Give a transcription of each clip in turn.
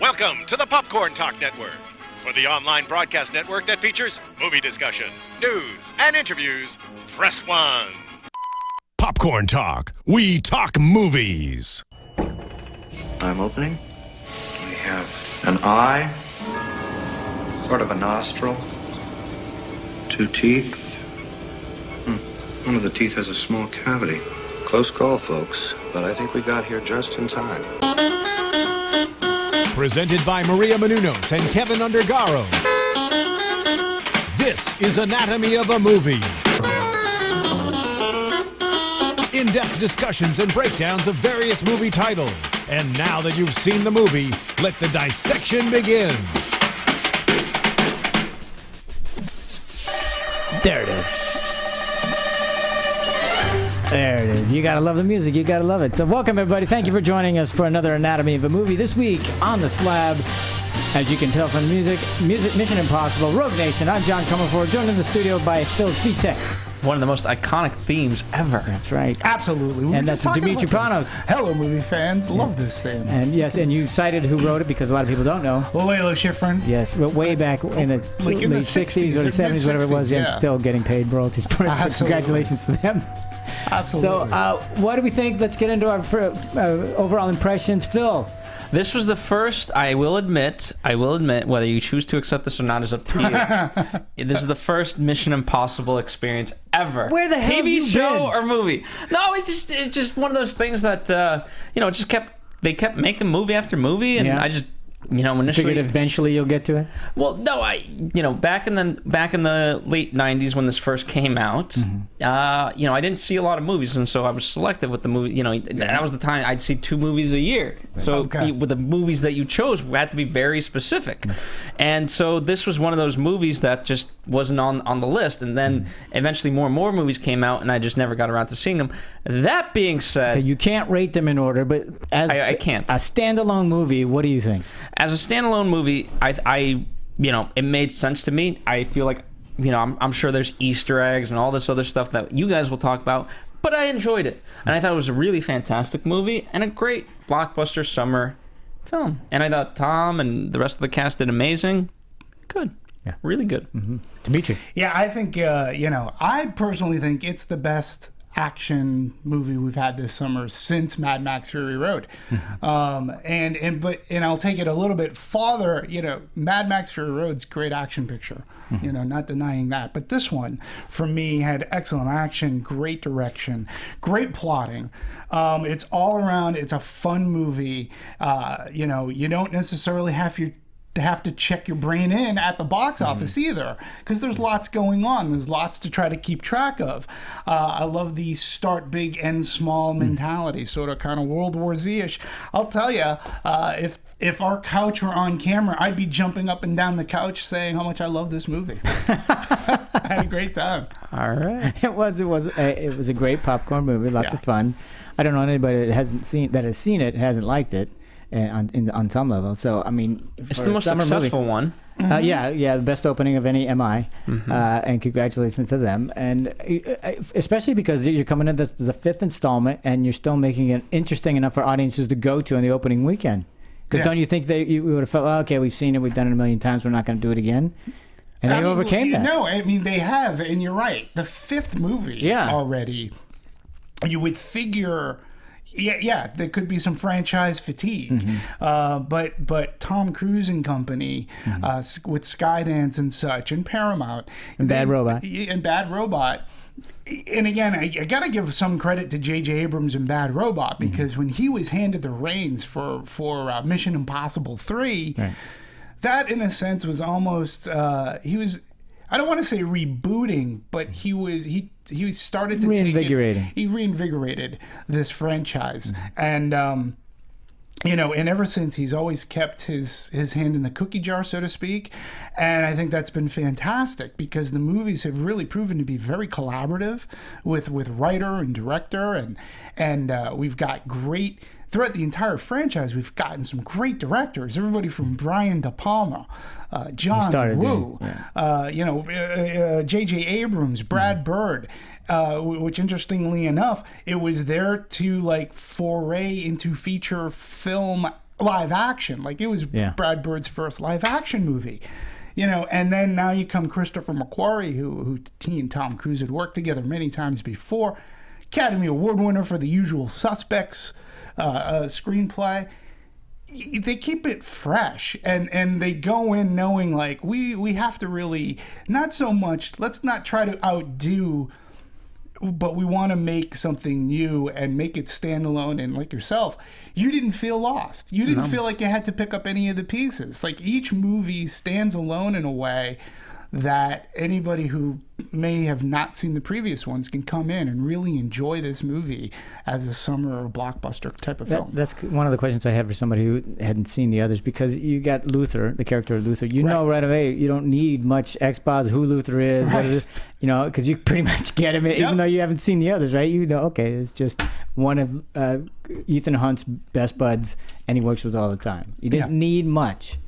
Welcome to the Popcorn Talk Network. For the online broadcast network that features movie discussion, news, and interviews, press 1. Popcorn Talk. We talk movies. I'm opening. We have an eye, sort of a nostril, 2 teeth. One of the teeth has a small cavity. Close call, folks, but I think we got here just in time. Presented by Maria Menounos and Kevin Undergaro. This is Anatomy of a Movie. In-depth discussions and breakdowns of various movie titles. And now that you've seen the movie, let the dissection begin. There it is. There it is. You gotta love the music. You gotta love it. So welcome, everybody. Thank you for joining us for another Anatomy of a Movie. This week on the slab, as you can tell from the music, Mission Impossible, Rogue Nation. I'm John Comerford, joined in the studio by Phil Svitek. One of the most iconic themes ever. That's right. Absolutely. And that's Demetri Panos. Hello, movie fans. Love this thing. And yes, and you cited who wrote it because a lot of people don't know. Layla Schifrin. Yes, way back in the late 60s or the 70s, whatever it was, and still getting paid royalties for it. So congratulations to them. Absolutely. So, what do we think? Let's get into our overall impressions. Phil. This was the first, I will admit, whether you choose to accept this or not is up to you. This is the first Mission Impossible experience ever. Where the hell have you show been? Or movie. No, it's just one of those things that, they kept making movie after movie, and I just, initially... Figured eventually you'll get to it? Well, no, back in the late 90s when this first came out, I didn't see a lot of movies, and so I was selective with the movie. That was the time I'd see 2 movies a year. So with the movies that you chose, we had to be very specific. And so this was one of those movies that just wasn't on the list. And then eventually more and more movies came out, and I just never got around to seeing them. That being said... Okay, you can't rate them in order, but as I can't. A standalone movie, what do you think? As a standalone movie, I it made sense to me. I feel like, I'm sure there's Easter eggs and all this other stuff that you guys will talk about, but I enjoyed it. And I thought it was a really fantastic movie and a great blockbuster summer film. And I thought Tom and the rest of the cast did amazing. Good. Yeah. Really good. Mm-hmm. Dimitri. Yeah, I think, I personally think it's the best action movie we've had this summer since Mad Max Fury Road. And I'll take it a little bit farther. Mad Max Fury Road's a great action picture, not denying that, but this one for me had excellent action, great direction, great plotting. It's all around, it's a fun movie. You don't necessarily have to check your brain in at the box office either, because there's lots going on. There's lots to try to keep track of. I love the start big, end small mentality, sort of kind of World War Z-ish. I'll tell you, if our couch were on camera, I'd be jumping up and down the couch saying how much I love this movie. I had a great time. All right. It was a great popcorn movie, lots of fun. I don't know anybody that has seen it hasn't liked it. On some level, so I mean, it's the most successful one. The best opening of any MI, and congratulations to them. And especially because you're coming in the 5th installment, and you're still making it interesting enough for audiences to go to on the opening weekend. Because don't you think that you would have felt, okay, we've seen it, we've done it a million times, we're not going to do it again? And they overcame that. No, I mean they have, and you're right. The 5th movie already. You would figure. Yeah, there could be some franchise fatigue, but Tom Cruise and company with Skydance and such, and Paramount, and Bad Robot, and again, I got to give some credit to J.J. Abrams and Bad Robot, because when he was handed the reins for Mission Impossible 3, that in a sense was almost he was. I don't want to say rebooting, but he started to he reinvigorated this franchise, and and ever since he's always kept his hand in the cookie jar, so to speak, and I think that's been fantastic because the movies have really proven to be very collaborative with writer and director, and we've got great. Throughout the entire franchise, we've gotten some great directors. Everybody from Brian De Palma, John Woo, J.J. Abrams, Brad Bird, which interestingly enough, it was there to foray into feature film live action. Like, it was Brad Bird's first live action movie. You know, and then now you come Christopher McQuarrie, who he and Tom Cruise had worked together many times before. Academy Award winner for The Usual Suspects screenplay. They keep it fresh, and they go in knowing, like, we have to really, not so much, let's not try to outdo, but we want to make something new and make it standalone. And like yourself, you didn't feel lost. You didn't feel like you had to pick up any of the pieces. Like, each movie stands alone in a way that anybody who may have not seen the previous ones can come in and really enjoy this movie as a summer blockbuster type of film. That's one of the questions I had for somebody who hadn't seen the others, because you got Luther, the character of Luther. You know right away, you don't need much exposition who Luther is, what it is, you know, because you pretty much get him, even though you haven't seen the others, right? You know, okay, it's just one of Ethan Hunt's best buds, and he works with all the time. You didn't need much.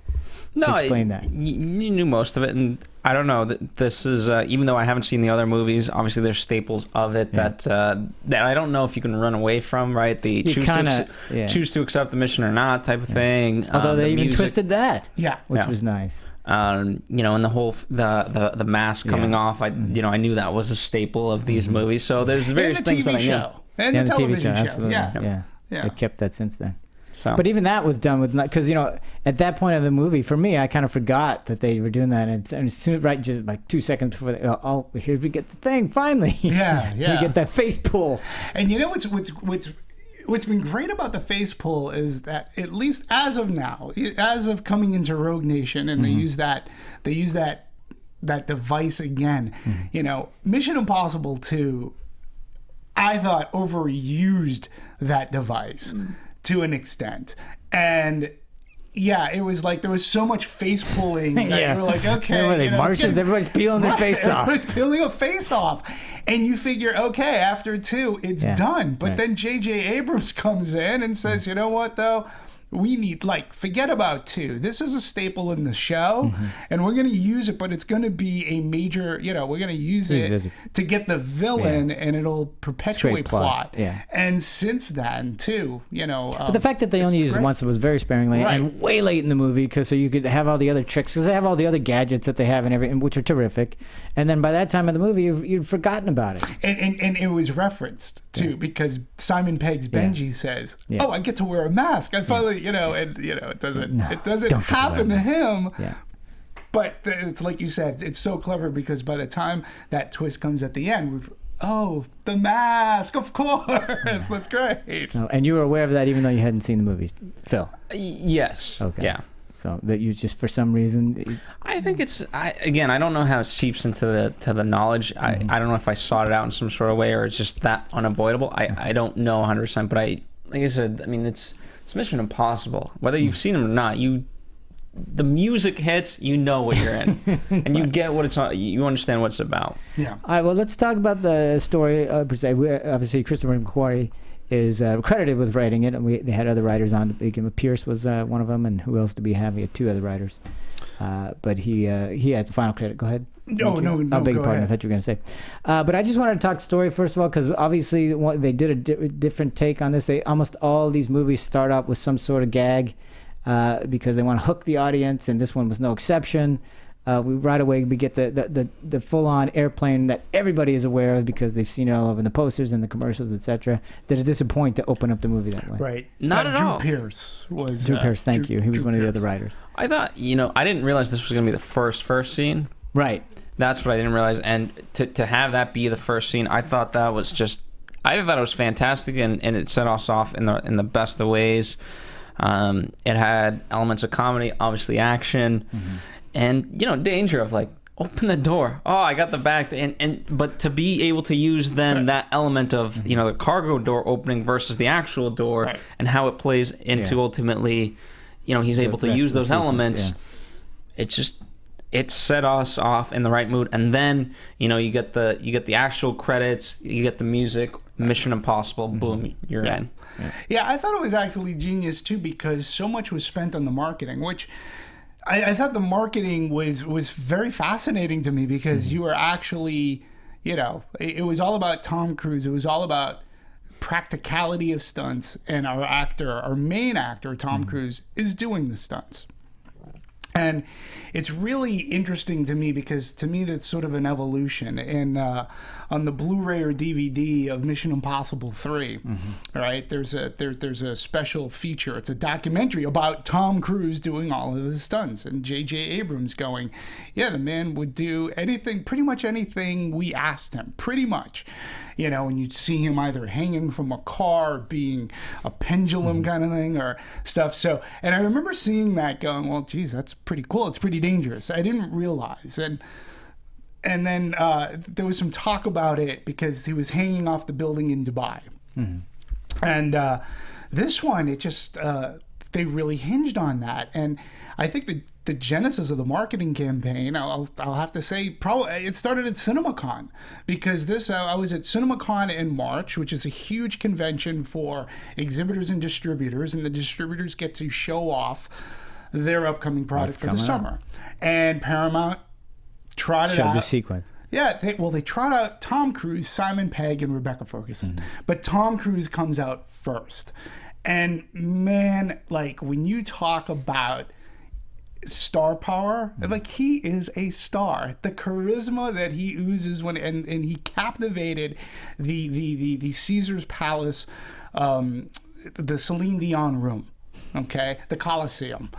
No, explain that. You knew most of it, and I don't know that this is even though I haven't seen the other movies, obviously there's staples of it that I don't know if you can run away from, right? The choose to accept the mission or not type of thing. Although they even music, twisted that, which was nice. You know, and the whole the mask coming off, I knew that was a staple of these movies. So there's various things that I knew. And the television show, absolutely. Yeah. They kept that since then. So. But even that was done with, because, you know, at that point of the movie, for me, I kind of forgot that they were doing that. And as soon as, just like 2 seconds before, here we get the thing, finally. Yeah. You get that face pull. And you know what's been great about the face pull is that, at least as of now, as of coming into Rogue Nation, and they use that device again, you know, Mission Impossible 2, I thought overused that device to an extent. And it was like there was so much face pulling that you were like, okay, Martians, everybody's peeling their face off. Everybody's peeling a face off. And you figure, okay, after 2, it's done. But then J.J. Abrams comes in and says, you know what, though? We need, forget about 2. This is a staple in the show, and we're going to use it, but it's going to be a major, we're going to use it to get the villain, and it'll perpetuate plot. And since then, too, but the fact that they only used it once, it was very sparingly, and way late in the movie, so you could have all the other tricks, because they have all the other gadgets that they have and everything, which are terrific. And then by that time in the movie, you've forgotten about it. And it was referenced, too, because Simon Pegg's Benji says, oh, I get to wear a mask. I finally... it doesn't happen to him. But it's like you said, it's so clever, because by the time that twist comes at the end, the mask, of course. That's great. So, and you were aware of that even though you hadn't seen the movies, Phil? Yes. Okay. Yeah. So that you just, for some reason... I think it's... I don't know how it seeps into the knowledge. I don't know if I sought it out in some sort of way, or it's just that unavoidable. I don't know 100%, but like I said, I mean, it's Mission Impossible. Whether you've seen them or not, the music hits, you know what you're in, and you get what it's on. You understand what it's about. Yeah. All right. Well, let's talk about the story per se. Obviously, Christopher McQuarrie is credited with writing it, and they had other writers on to begin with. Pierce was one of them, and who else did we have? We had 2 other writers, but he had the final credit. Go ahead. No, I beg your pardon. ahead. I thought you were going to say. But I just wanted to talk story first of all, because obviously they did a different take on this. Almost all these movies start out with some sort of gag because they want to hook the audience, and this one was no exception. Right away we get the full-on airplane that everybody is aware of because they've seen it all over in the posters and the commercials, etc. Did it disappoint to open up the movie that way? Right. Not at all. Drew Pierce was... Drew Pierce, thank you. He was one of the other Pierce. writers. I thought, I didn't realize this was going to be the first scene. Right. That's what I didn't realize, and to have that be the first scene, I thought that was I thought it was fantastic, and it set us off in the best of ways. It had elements of comedy, obviously action, and danger of open the door. Oh, I got the back, but to be able to use then that element of the cargo door opening versus the actual door, and how it plays into ultimately, he's able to use those elements. It set us off in the right mood, and then you get the actual credits, you get the music, Mission Impossible, boom, you're in. Yeah, I thought it was actually genius too, because so much was spent on the marketing, which I thought the marketing was very fascinating to me, because you were actually, it was all about Tom Cruise. It was all about practicality of stunts, and our main actor, Tom Cruise, is doing the stunts. And it's really interesting to me because to me that's sort of an evolution. And on the Blu-ray or DVD of Mission Impossible 3, right? There's a special feature. It's a documentary about Tom Cruise doing all of the stunts, and J.J. Abrams going, yeah, the man would do anything, pretty much anything we asked him, pretty much. You know, and you'd see him either hanging from a car, being a pendulum kind of thing, or stuff. So, and I remember seeing that going, well, geez, that's pretty cool. It's pretty dangerous. I didn't realize. And then there was some talk about it because he was hanging off the building in Dubai. And this one, it just, they really hinged on that. And I think the genesis of the marketing campaign, I'll have to say, probably it started at CinemaCon, because I was at CinemaCon in March, which is a huge convention for exhibitors and distributors, and the distributors get to show off their upcoming product for the summer. And Paramount trotted out the sequence. Yeah, they trot out Tom Cruise, Simon Pegg, and Rebecca Ferguson. But Tom Cruise comes out first. And man, like when you talk about star power, like he is a star. The charisma that he oozes and he captivated the Caesar's Palace, the Celine Dion room, okay, the Coliseum,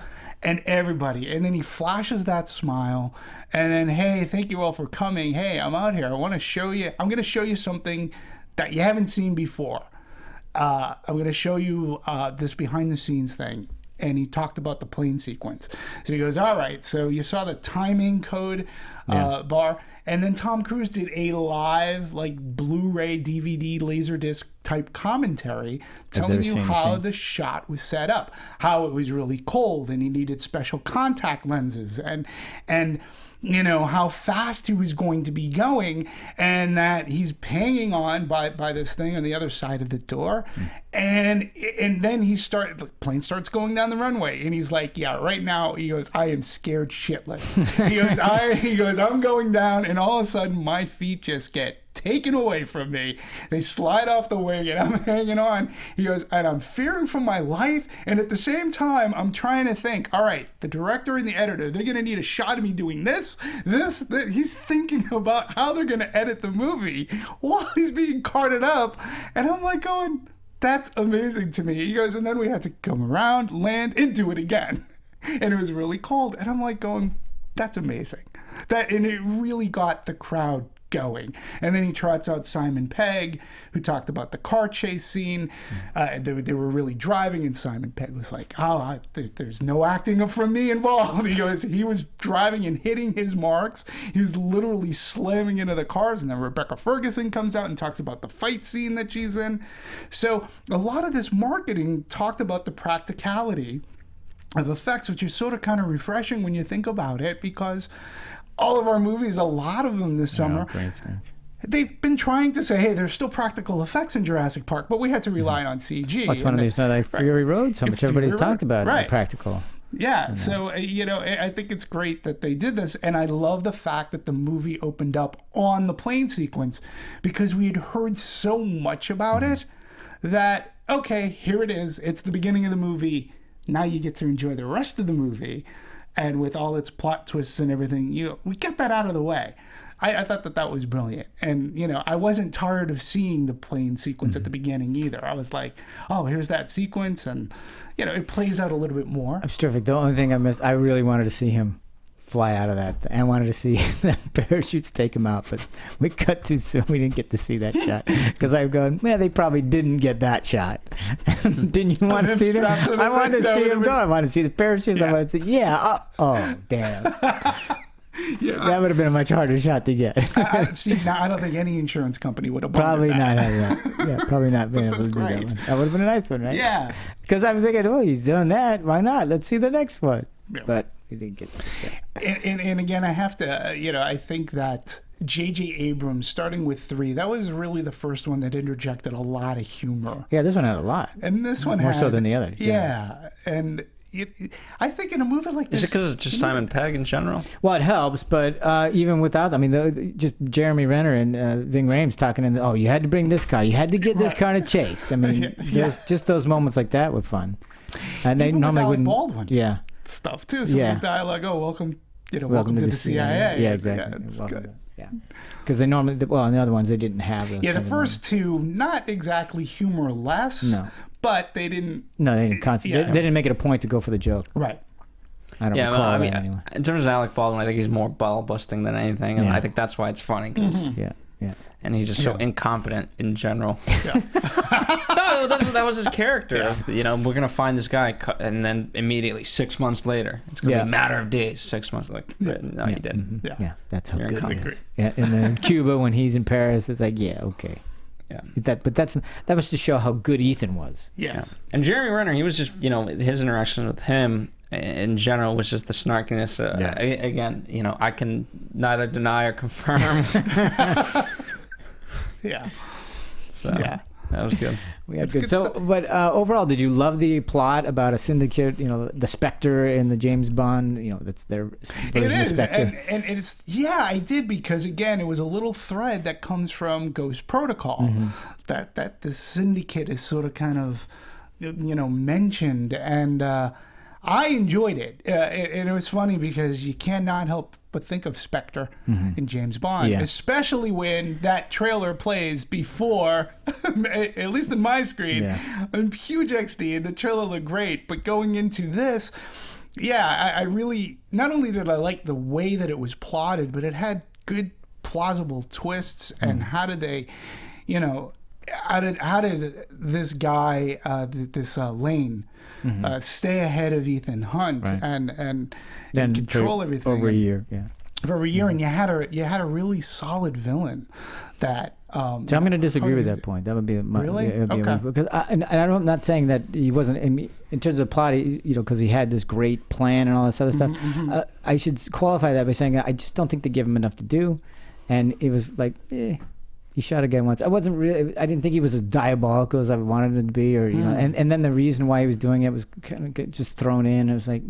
and everybody. And then he flashes that smile, and then, hey, thank you all for coming. Hey, I'm out here. I'm going to show you something that you haven't seen before. I'm going to show you this behind the scenes thing. And he talked about the plane sequence. So he goes, all right, so you saw the timing code bar. And then Tom Cruise did a live, like, Blu-ray, DVD, Laserdisc type commentary telling you how the shot was set up, how it was really cold and he needed special contact lenses, and you know, how fast he was going to be going, and that he's hanging on by this thing on the other side of the door. And then the plane starts going down the runway, and he's like, yeah, right now, he goes, I am scared shitless. He goes, I'm going down, and all of a sudden my feet just get taken away from me. They slide off the wing and I'm hanging on. He goes, and I'm fearing for my life. And at the same time, I'm trying to think, all right, the director and the editor, they're going to need a shot of me doing this. He's thinking about how they're going to edit the movie while he's being carted up. And I'm like going, that's amazing to me. He goes, and then we had to come around, land, and do it again. And it was really cold. And I'm like going, that's amazing. And it really got the crowd going. And then he trots out Simon Pegg, who talked about the car chase scene. They were really driving, and Simon Pegg was like, there's no acting from me involved. He goes, he was driving and hitting his marks. He was literally slamming into the cars. And then Rebecca Ferguson comes out and talks about the fight scene that she's in. So a lot of this marketing talked about the practicality of effects, which is sort of kind of refreshing when you think about it, because all of our movies, a lot of them this summer, they've been trying to say, hey, there's still practical effects in Jurassic Park, but we had to rely on CG. What's one of these, like Fury Road, so much everybody's talked about the practical. Yeah, so, I think it's great that they did this, and I love the fact that the movie opened up on the plane sequence, because we had heard so much about it that, okay, here it is. It's the beginning of the movie. Now you get to enjoy the rest of the movie. And with all its plot twists and everything, we get that out of the way. I thought that was brilliant. And, I wasn't tired of seeing the plane sequence at the beginning either. I was like, oh, here's that sequence. And, it plays out a little bit more. It's terrific. The only thing I missed, I really wanted to see him fly out of that. I wanted to see the parachutes take him out, but we cut too soon. We didn't get to see that shot, because I'm going, they probably didn't get that shot. Didn't you want to see them? I wanted to see him go. I wanted to see the parachutes. I wanted to see, oh, damn. That would have been a much harder shot to get. I don't think any insurance company would have probably not had that. Yeah, probably not been able to do that one. That would have been a nice one, right? Yeah. Because I was thinking, he's doing that. Why not? Let's see the next one. Yeah. But we didn't get that. And again, I have to, I think that J.J. Abrams, starting with 3, that was really the first one that interjected a lot of humor. Yeah, this one had a lot. And this one more had, so than the others. Yeah. And I think in a movie like this, Is it because it's just Simon Pegg in general? Well, it helps, but even without, I mean, just Jeremy Renner and Ving Rhames talking in. You had to bring this car. You had to get this car to chase. I mean, there's just those moments like that were fun. And they Even normally with Alec wouldn't. Baldwin. Yeah. Stuff too. Some Yeah. dialogue. Oh, welcome to the CIA. Yeah, exactly. Yeah, it's Welcome good. to- Yeah. Because they normally, in the other ones, they didn't have those. Yeah, the kind of first two, not exactly humorless. No. But they didn't. No, they didn't. They didn't make it a point to go for the joke. Right. I don't Yeah, recall well, I that mean, anyway. in terms of Alec Baldwin, I think he's more ball busting than anything, and Yeah. I think that's why it's funny. 'Cause- Yeah. And he's just so incompetent in general. No, that was his character. We're gonna find this guy, and then immediately 6 months later, it's gonna be a matter of days. 6 months, no, you didn't. Yeah, that's how You're good he incompetent. is. Yeah, and then Cuba when he's in Paris, it's like, yeah, okay. Yeah. That was to show how good Ethan was. Yes. And Jeremy Renner, he was just, his interaction with him in general was just the snarkiness. Again, I can neither deny or confirm. Yeah. So that was good. We had It's good. good So, stuff. but overall, did you love the plot about a syndicate? The Spectre in the James Bond. That's their It version of is, Spectre. and it's I did, because again it was a little thread that comes from Ghost Protocol, that the syndicate is sort of kind of mentioned, and I enjoyed it, and it was funny because you cannot help but think of Spectre in James Bond, especially when that trailer plays before, at least in my screen, on huge XD, and the trailer looked great, but going into this. Yeah, I really, not only did I like the way that it was plotted, but it had good plausible twists. And how did they, how did this guy, Lane, stay ahead of Ethan Hunt and Then control everything over a year. Yeah. For over a year, and you had a really solid villain that. So I'm going to disagree with that point. That would be my Really? okay. Because I'm not saying that he wasn't in terms of plot. Because he had this great plan and all this other stuff. I should qualify that by saying I just don't think they give him enough to do, and it was like, he shot a guy once. I didn't think he was as diabolical as I wanted him to be, or and then the reason why he was doing it was kind of just thrown in. It was like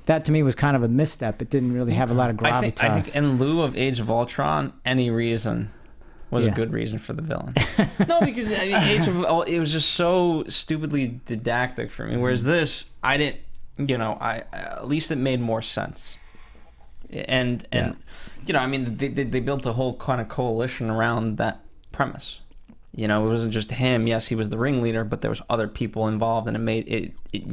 that to me was kind of a misstep. It didn't really have a lot of gravitas. I think in lieu of Age of Ultron, any reason was a good reason for the villain. No, because Age of it was just so stupidly didactic for me. Whereas this, I didn't. At least it made more sense. And they built a whole kind of coalition around that premise. It wasn't just him. Yes, he was the ringleader, but there was other people involved, and it made it. It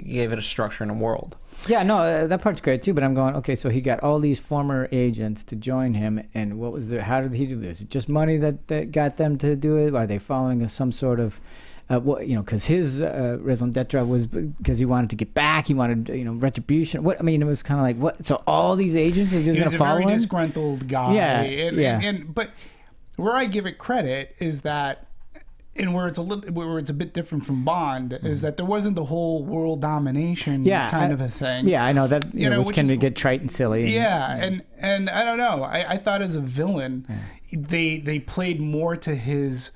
gave it a structure and a world. Yeah, no, that part's great too. But I'm going, okay, so he got all these former agents to join him, and what was how did he do this? Just money that got them to do it? Are they following some sort of because his raison d'etre was because he wanted to get back. He wanted, retribution. It was kind of like, what? So all these agents are just going to follow him? He's a very disgruntled guy. Yeah, But where I give it credit is that, and where it's a bit different from Bond, is that there wasn't the whole world domination kind of a thing. Yeah, I know that. Which can get trite and silly. And I don't know. I thought as a villain, they played more to his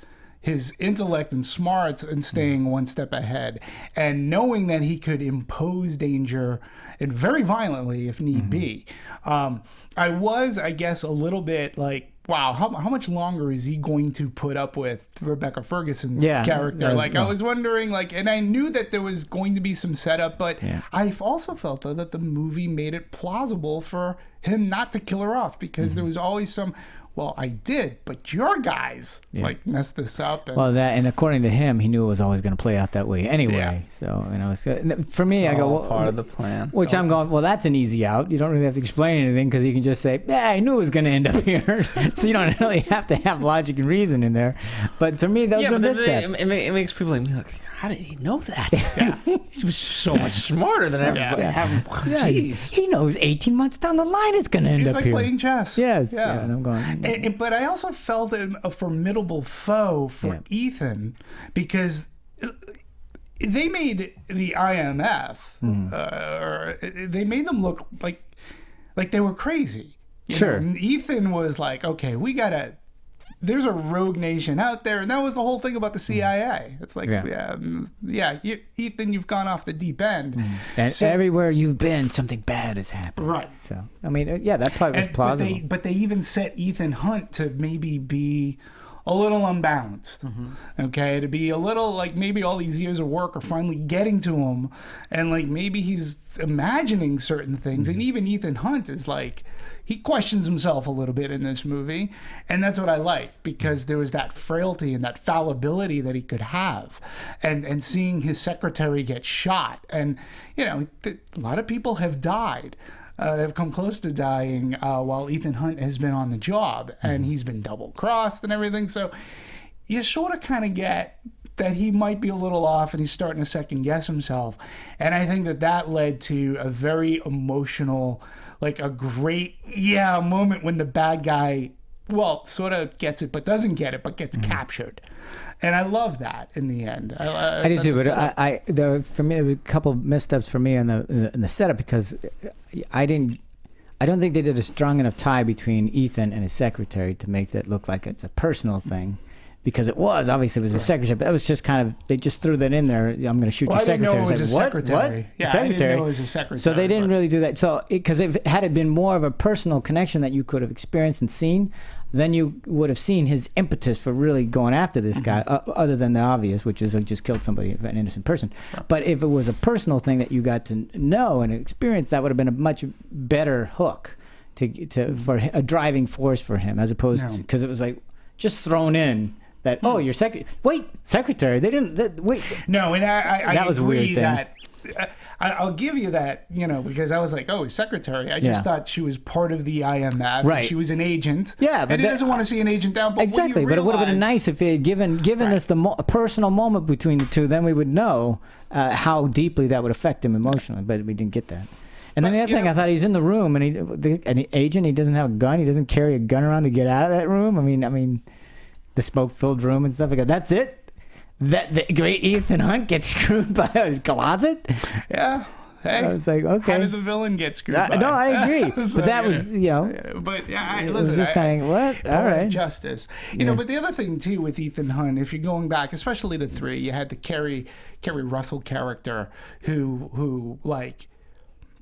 intellect and smarts and staying one step ahead, and knowing that he could impose danger, and very violently if need be. I was, I guess, a little bit like, wow, how much longer is he going to put up with Rebecca Ferguson's character? I was wondering, and I knew that there was going to be some setup, but I also felt, though, that the movie made it plausible for him not to kill her off, because there was always some, well, I did, but your guys messed this up. And according to him, he knew it was always going to play out that way anyway. So for me, I go, part of the plan. Which I'm going, well, that's an easy out. You don't really have to explain anything, because you can just say, I knew it was going to end up here. So you don't really have to have logic and reason in there. But to me, those were missteps. It makes people like, how did he know that? He was so much smarter than everybody. Jeez. He knows 18 months down the line it's going to end up here. It's like playing chess. Yes. Yeah. And I'm going. But I also felt him a formidable foe for Ethan, because they made the IMF, they made them look like they were crazy. You know? Ethan was like, okay, we gotta there's a rogue nation out there, and that was the whole thing about the CIA. It's like, Ethan, you've gone off the deep end. And everywhere you've been, something bad has happened. Right. So, I mean, that part was plausible. But they even set Ethan Hunt to maybe be a little unbalanced, okay? To be a little like maybe all these years of work are finally getting to him, and like maybe he's imagining certain things. And even Ethan Hunt is like, he questions himself a little bit in this movie, and that's what I like, because there was that frailty and that fallibility that he could have, and seeing his secretary get shot, and a lot of people have died. Have come close to dying while Ethan Hunt has been on the job, and he's been double-crossed and everything. So you sort of kind of get that he might be a little off, and he's starting to second-guess himself. And I think that led to a very emotional, like a great, moment when the bad guy, sort of gets it, but doesn't get it, but gets captured. And I love that in the end. I did too, but for me, there were a couple of missteps for me in the setup, because I don't think they did a strong enough tie between Ethan and his secretary to make that look like it's a personal thing. Because it was a secretary, but that was just kind of, they just threw that in there. I'm going to shoot your secretary. I didn't know it was a secretary. What? Yeah, secretary? I didn't know it was a secretary. So they didn't really do that. So, because had it been more of a personal connection that you could have experienced and seen, then you would have seen his impetus for really going after this guy, other than the obvious, which is just killed somebody, an innocent person. Right. But if it was a personal thing that you got to know and experience, that would have been a much better hook for a driving force for him, as opposed to, because it was like just thrown in. That your secretary. They didn't. Wait. No, and I that was agree a weird thing. That I'll give you that. Because I was like, his secretary. I just thought she was part of the IMF. Right. And she was an agent. Yeah, but and he doesn't want to see an agent down. But exactly. But it would have been nice if they had given us a personal moment between the two. Then we would know how deeply that would affect him emotionally. But we didn't get that. And then the other thing, I thought he's in the room, and an agent. He doesn't have a gun. He doesn't carry a gun around to get out of that room. I mean. The smoke-filled room and stuff like that. That's it? That the great Ethan Hunt gets screwed by a closet? Yeah. Hey, I was like, okay. How did the villain get screwed by? No, I agree. So, but that was, But it was just kind of, what? All right. Justice. But the other thing, too, with Ethan Hunt, if you're going back, especially to 3, you had the Kerry Russell character who like,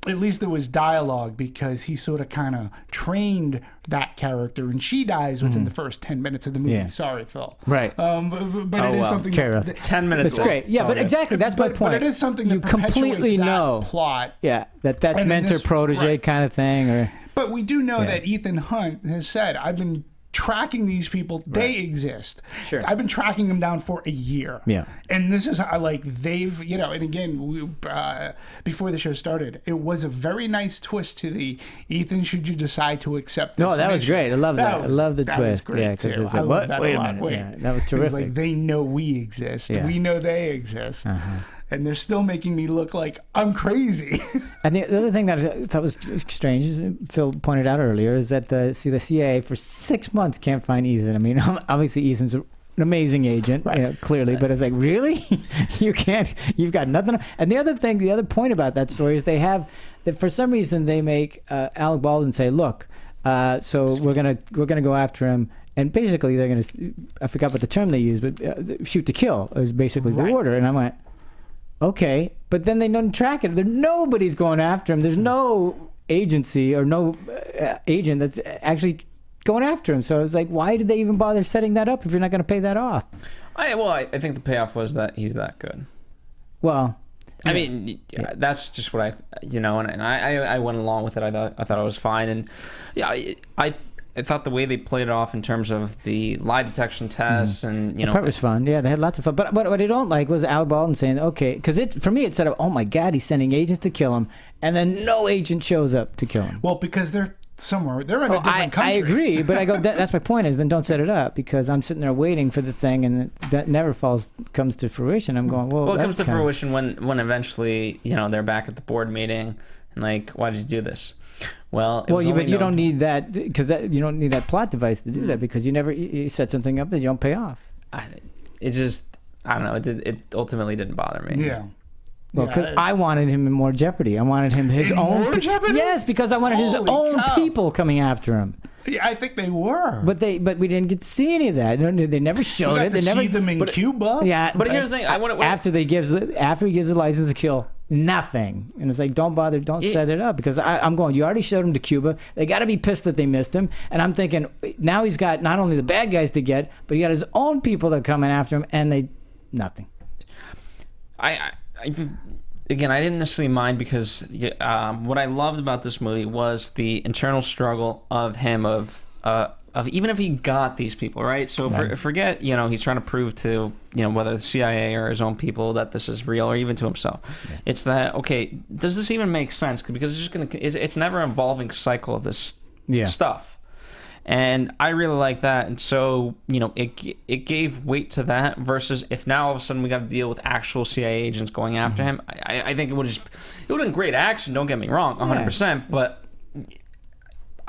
at least there was dialogue, because he sort of kind of trained that character, and she dies within the first 10 minutes of the movie. Yeah. Sorry, Phil. Right. But it is something. 10 minutes. That's great. Yeah, but exactly, that's my point. But it is something that you completely know plot. Yeah, that's mentor protege kind of thing. But we do know that Ethan Hunt has said, I've been tracking these people. They exist. Sure. I've been tracking them down for a year. Yeah. And this is how, like, they've, and again, before the show started, it was a very nice twist to the Ethan, should you decide to accept this No, that was mission? great. I love that. I love the that twist. Was great because too. it's like, what? Wait a minute. Yeah, that was terrific. It's like, they know we exist. Yeah. We know they exist. And they're still making me look like I'm crazy. And the other thing that I thought was strange, as Phil pointed out earlier, is that the CIA for 6 months can't find Ethan. I mean, obviously Ethan's an amazing agent, clearly, but it's like, really? You can't? You've got nothing? And the other point about that story is they have, that for some reason they make Alec Baldwin say, look, so we're gonna go after him. And basically they're going to, I forgot what the term they used, but shoot to kill is basically the order. And I went, okay, but then they don't track it. Nobody's going after him. There's no agency or no agent that's actually going after him. So I was like, why did they even bother setting that up if you're not going to pay that off? I think the payoff was that he's that good. Well, I mean, that's just what and I went along with it. I thought it was fine, and I thought the way they played it off in terms of the lie detection tests and, the part was fun. Yeah, they had lots of fun. But what I don't like was Alec Baldwin saying, okay, because for me it said, oh my God, he's sending agents to kill him, and then no agent shows up to kill him. Well, because they're somewhere, they're in a different country. I agree, but I go, that's my point is, then don't set it up, because I'm sitting there waiting for the thing, and that never comes to fruition. I'm going, well, it comes to fruition when eventually, they're back at the board meeting, and like, why did you do this? But you don't need that, because you don't need that plot device to do that, because you set something up that you don't pay off. I don't know. It ultimately didn't bother me. Yeah. Well, because I wanted him in more jeopardy. I wanted him his own. More jeopardy? Yes, because I wanted his own people coming after him. Yeah, I think they were. But we didn't get to see any of that. They never showed we got it. They to never see them in Cuba. Yeah, But here's the thing. after he gives the license to kill, nothing. And it's like, don't bother, don't set it up, because I'm going, you already showed him to Cuba. They got to be pissed that they missed him. And I'm thinking, now he's got not only the bad guys to get, but he got his own people that are coming after him, and nothing. Again, I didn't necessarily mind, because what I loved about this movie was the internal struggle of him of even if he got these people, right? So forget, he's trying to prove to, whether the CIA or his own people that this is real, or even to himself. Yeah. It's that, okay, does this even make sense? Because it's never an evolving cycle of this stuff. And I really like that. And so, it gave weight to that, versus if now all of a sudden we got to deal with actual CIA agents going after him. I think it would have been great action, don't get me wrong, 100%. But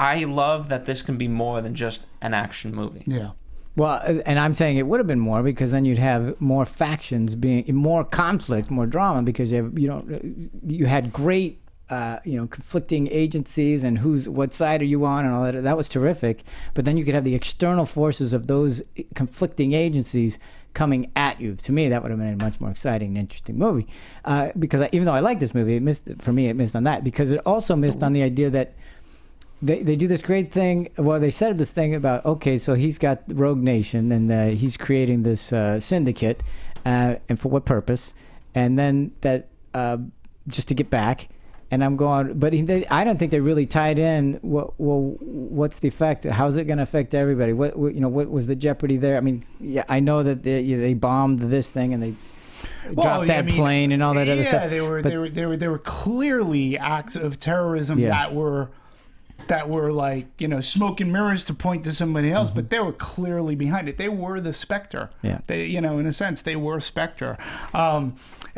I love that this can be more than just an action movie. Yeah. Well, and I'm saying it would have been more, because then you'd have more factions, more conflict, more drama, because you had great conflicting agencies, and what side are you on, and all that. That was terrific. But then you could have the external forces of those conflicting agencies coming at you. To me, that would have been a much more exciting and interesting movie. Because even though I like this movie, it missed on that, because it also missed on the idea that they do this great thing. Well, they said this thing about, okay, so he's got Rogue Nation, and he's creating this syndicate, and for what purpose? And then that just to get back. And I'm going, but I don't think they really tied in. What's the effect? How's it going to affect everybody? What was the jeopardy there? I mean, yeah, I know that they bombed this thing and they dropped that plane and all that other stuff. Yeah, they were clearly acts of terrorism that were like, smoke and mirrors to point to somebody else, but they were clearly behind it. They were the Spectre. Yeah. They, in a sense, they were Spectre.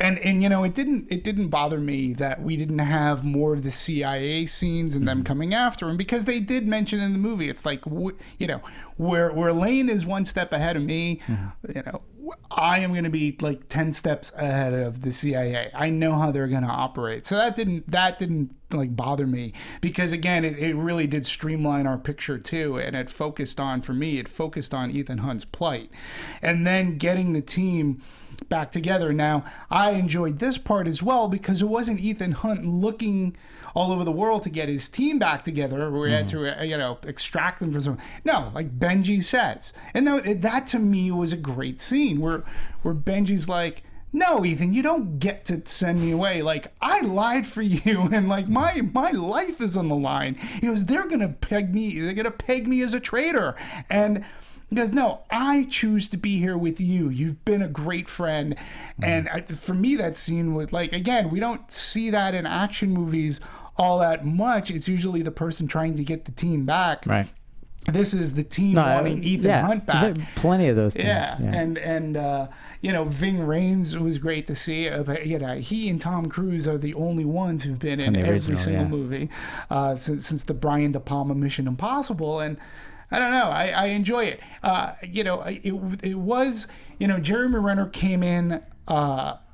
And it didn't bother me that we didn't have more of the CIA scenes and them coming after him, because they did mention in the movie, it's like, where Lane is one step ahead of me, I am going to be like 10 steps ahead of the CIA. I know how they're going to operate. So that didn't like bother me, because again, it really did streamline our picture too. And it focused on Ethan Hunt's plight, and then getting the team back together. Now, I enjoyed this part as well, because it wasn't Ethan Hunt looking all over the world to get his team back together, where he had to, extract them from something. No, like Benji says. And that to me was a great scene where Benji's like, no, Ethan, you don't get to send me away. Like, I lied for you, and like my life is on the line. He goes, they're gonna peg me as a traitor. And he goes, no, I choose to be here with you. You've been a great friend. And for me, that scene was like, again, we don't see that in action movies all that much. It's usually the person trying to get the team back. Right. This is the team wanting Ethan Hunt back. Plenty of those things. Yeah. And Ving Rhames was great to see. He and Tom Cruise are the only ones who've been in every single movie since the Brian De Palma Mission Impossible. And I don't know. I enjoy it. It was, Jeremy Renner came in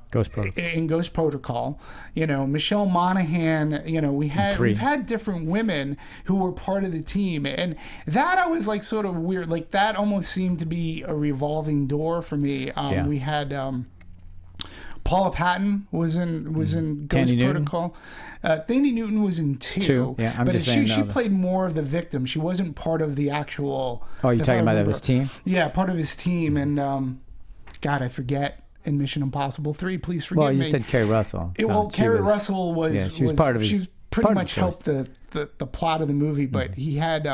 Ghost Protocol. In Ghost Protocol. Michelle Monaghan, we've had different women who were part of the team. And that I was like sort of weird. Like that almost seemed to be a revolving door for me. We had Paula Patton was in Ghost Protocol. Thandie Newton was in two. Yeah, I'm just saying. She played more of the victim. She wasn't part of the actual. Oh, you're talking about his team? Yeah, part of his team. And God, I I in Mission Impossible 3. Please forgive me. Well, you said Kerry Russell. Kerry Russell was. Yeah, she was part of his. She pretty much helped the plot of the movie, but he had.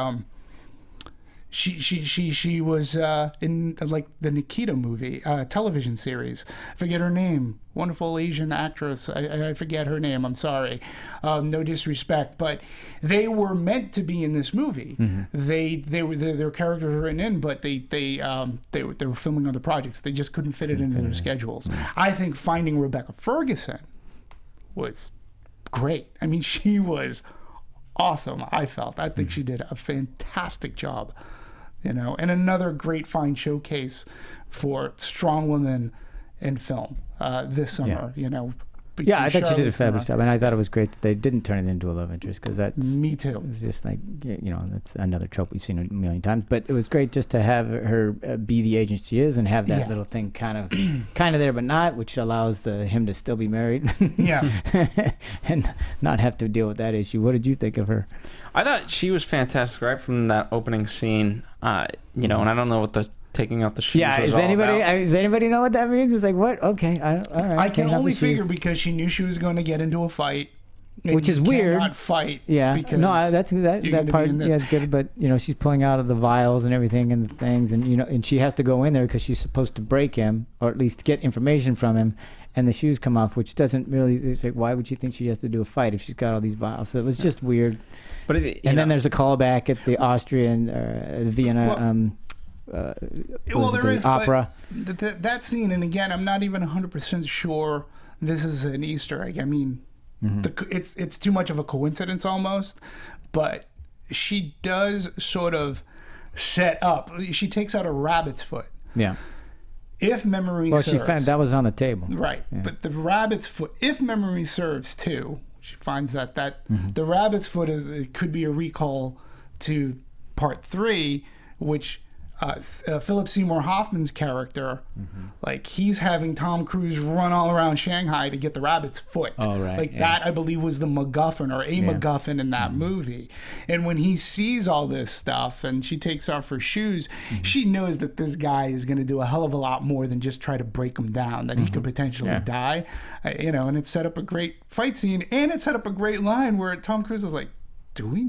She was in like the Nikita movie television series. I forget her name. Wonderful Asian actress. I forget her name. I'm sorry. No disrespect, but they were meant to be in this movie. Their characters were written in, but they were filming other projects. They just couldn't fit it into their schedules. I think finding Rebecca Ferguson was great. I mean, she was awesome. I think she did a fantastic job. And another great fine showcase for strong women in film this summer. Yeah, I thought she did a Charlize fabulous Theron. job, and I thought it was great that they didn't turn it into a love interest, because that's Me too. it was just like, that's another trope we've seen a million times. But it was great just to have her be the agent she is, and have that Yeah. little thing kind of there but not, which allows him to still be married. Yeah. And not have to deal with that issue. What did you think of her? I thought she was fantastic right from that opening scene. And I don't know what the taking off the shoes was Does all anybody about. does anybody know what that means? It's like, what? Okay, all right. I can take off only the shoes. figure because she knew she was going to get into a fight. and Which is you weird. Cannot fight. Yeah, Because no, that you're that gonna part. be in this. Yeah, it's good. But she's pulling out of the vials and everything and the things, and and she has to go in there because she's supposed to break him, or at least get information from him. And the shoes come off, which doesn't really. It's like, why would she think she has to do a fight if she's got all these vials? So it was just weird. But And then there's a callback at the Austrian Vienna. There is opera. But that scene, and again, I'm not even 100% sure this is an Easter egg. I mean, it's too much of a coincidence almost, but she does sort of set up. She takes out a rabbit's foot. Yeah. If memory Well, serves. she found that was on the table. Right. Yeah. But the rabbit's foot, if memory serves too, she finds that the rabbit's foot it could be a recall to part 3, which Philip Seymour Hoffman's character, like he's having Tom Cruise run all around Shanghai to get the rabbit's foot. Oh, right, Like yeah. that, I believe, was the MacGuffin or a MacGuffin in that movie. And when he sees all this stuff and she takes off her shoes, she knows that this guy is going to do a hell of a lot more than just try to break him down, that he could potentially die. And it set up a great fight scene, and it set up a great line where Tom Cruise is like, do we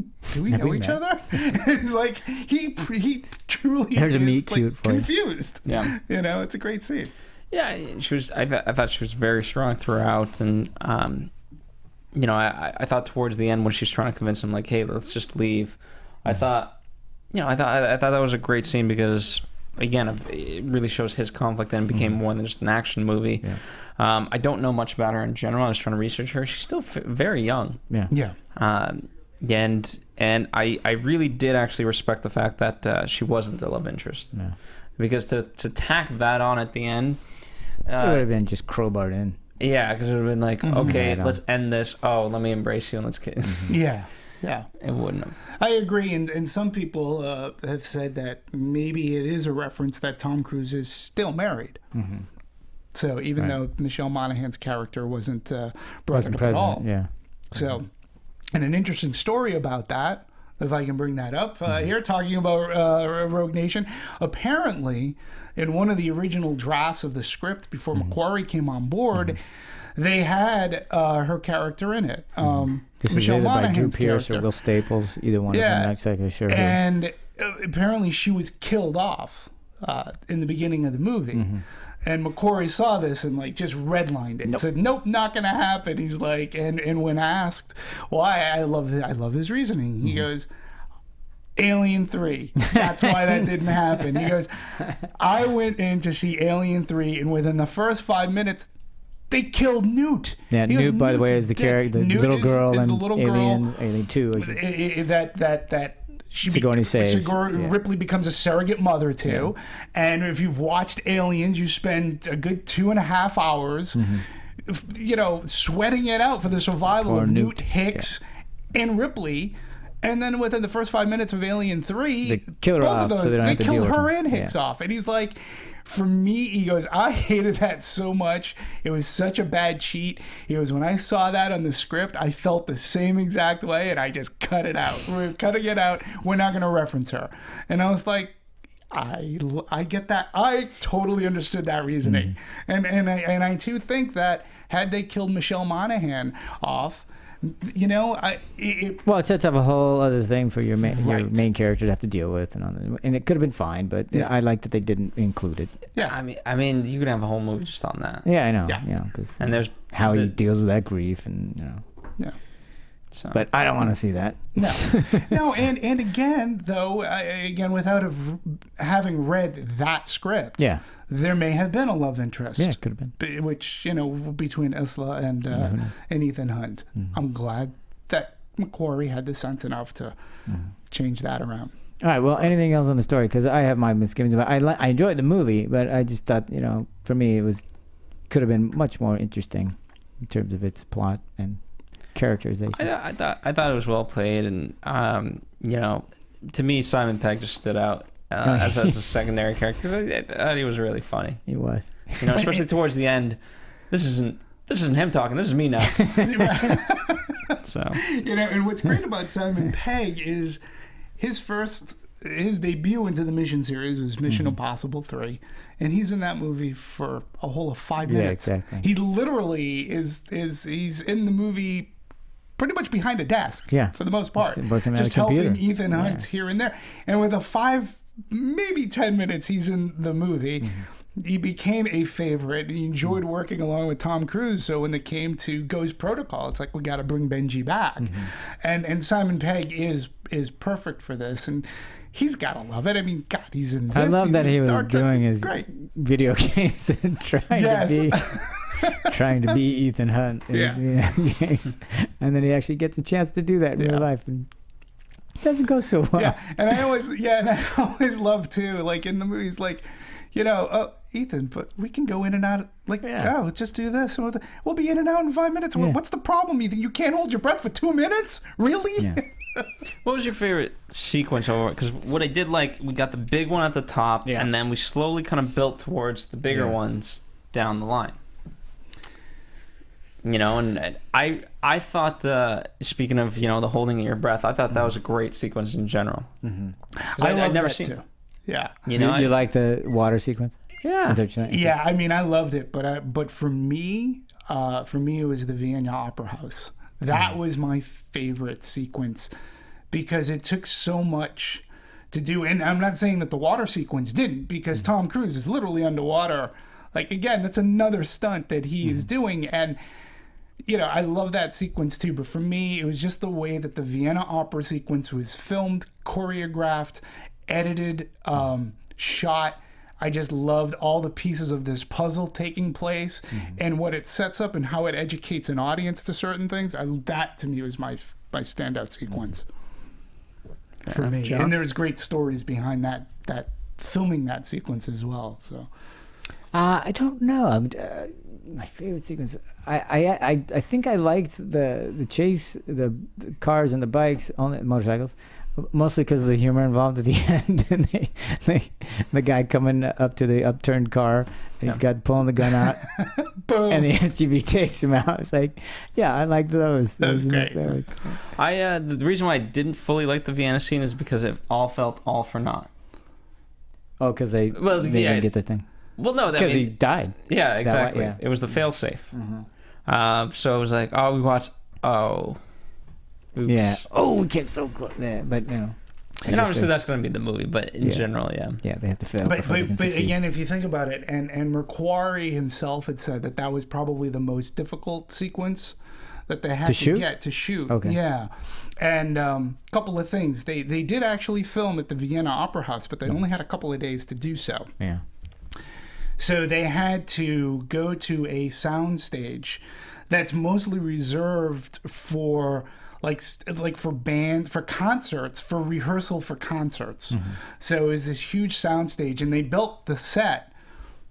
know we each met? other? It's like he truly There's a is meet like cute for you. confused. Yeah. It's a great scene. Yeah, she was. I thought she was very strong throughout, and I thought towards the end when she's trying to convince him, like, "Hey, let's just leave." I thought that was a great scene because, again, it really shows his conflict and became more than just an action movie. Yeah. I don't know much about her in general. I was trying to research her. She's still very young. Yeah. Yeah. And I really did actually respect the fact that she wasn't a love interest, because to tack that on at the end, It would have been just crowbarred in. yeah, because it would have been like, okay, Right on. let's end this. Oh, let me embrace you and let's get. Yeah. It wouldn't have. I agree, and some people have said that maybe it is a reference that Tom Cruise is still married. So even though Michelle Monaghan's character wasn't brought up at all. Yeah. So, and an interesting story about that, if I can bring that up here, talking about Rogue Nation. Apparently, in one of the original drafts of the script before McQuarrie came on board, they had her character in it. This is Michelle either by Drew Monaghan's Pearce character. or Will Staples, either one of them. That's like sure. And apparently she was killed off in the beginning of the movie. And McQuarrie saw this and like just redlined it. Said, "Nope, not gonna happen." He's like, and when asked why, I love his reasoning. He goes, "Alien 3. That's why that didn't happen." He goes, "I went in to see Alien 3, and within the first 5 minutes, they killed Newt." Yeah, He goes, Newt, by the way, "Newt's is the dead." character, the Newt little girl, is and the little Aliens, girl. Alien 2. I should- That Sigourney saves. Ripley becomes a surrogate mother too, and if you've watched Aliens, you spend a good 2.5 hours, sweating it out for the survival Poor of Newt. Newt, Hicks, and Ripley. And then within the first 5 minutes of Alien 3, They kill her both off of those, so they don't have to killed deal with her them. and Hicks Yeah. off. And he's like, for me, he goes, I hated that so much. It was such a bad cheat. He goes, when I saw that on the script, I felt the same exact way, and I just cut it out. We're cutting it out. We're not going to reference her. And I was like, I get that. I totally understood that reasoning. And I too think that had they killed Michelle Monaghan off, Well, it sets up a whole other thing for your main character to have to deal with, and it could have been fine, but I like that they didn't include it. Yeah. I mean, you could have a whole movie just on that. Yeah, I know. Yeah. 'Cause And there's how he deals with that grief, and Yeah. So. But I don't want to see that. No, and again, though, without having read that script, Yeah. there may have been a love interest. Yeah, it could have been. Which, between Ursula and Ethan Hunt. I'm glad that McQuarrie had the sense enough to change that around. All right. Well, anything else on the story? Because I have my misgivings about. I enjoyed the movie, but I just thought, for me, it could have been much more interesting. in terms of its plot and characterization. I thought it was well played, and to me, Simon Pegg just stood out as a secondary character because I thought he was really funny. He was, especially towards the end. This isn't him talking. This is me now. So and what's great about Simon Pegg is his debut into the Mission series was Mission Impossible 3, and he's in that movie for a whole of 5 minutes. Yeah, exactly. He literally he's in the movie pretty much behind a desk for the most part, just helping Ethan Hunt here and there. And with 5, maybe 10 minutes he's in the movie, he became a favorite. He enjoyed working along with Tom Cruise. So when it came to Ghost Protocol, it's like, we got to bring Benji back. And Simon Pegg is perfect for this. And he's got to love it. I mean, God, he's in this. I love that he was doing his great video games and trying to be Ethan Hunt in his video games. And then he actually gets a chance to do that in real life. And it doesn't go so well. Yeah, and I always love too, like in the movies, like, Ethan, but we can go in and out. Let's just do this. We'll be in and out in 5 minutes. Yeah. What's the problem, Ethan? You can't hold your breath for 2 minutes? Really? Yeah. What was your favorite sequence over? Because what I did like, we got the big one at the top, and then we slowly kind of built towards the bigger ones down the line. And I thought, speaking of the holding of your breath, I thought that was a great sequence in general. I've never seen it. Yeah. You like the water sequence? Yeah. Is that what you like? Yeah, I mean, I loved it, but for me, it was the Vienna Opera House. That was my favorite sequence because it took so much to do. And I'm not saying that the water sequence didn't, because Tom Cruise is literally underwater. Like, again, that's another stunt that he is doing. And, I love that sequence too. But for me, it was just the way that the Vienna Opera sequence was filmed, choreographed, edited, shot. I just loved all the pieces of this puzzle taking place and what it sets up and how it educates an audience to certain things. That to me was my standout sequence for me. John? And there's great stories behind that filming that sequence as well. So I don't know. My favorite sequence. I think I liked the chase, the cars and the bikes, only motorcycles. Mostly because of the humor involved at the end, and the guy coming up to the upturned car, and he's got pulling the gun out, boom, and the SUV takes him out. It's like, I like those. That was great. The reason why I didn't fully like the Vienna scene is because it all felt all for naught. Oh, because they didn't get the thing. Well, no, because he died. Yeah, exactly. Way, It was the fail-safe. So it was like, we watched. Oops. Yeah. Oh, we came so close. Yeah, but and obviously that's going to be the movie, but in general, yeah, they have to fail. But again, if you think about it, and McQuarrie himself had said that was probably the most difficult sequence that they had to shoot. Okay. Yeah, and a couple of things. They did actually film at the Vienna Opera House, but they only had a couple of days to do so. Yeah. So they had to go to a sound stage that's mostly reserved for like for band, for concerts, for rehearsal for concerts. So it was this huge sound stage, and they built the set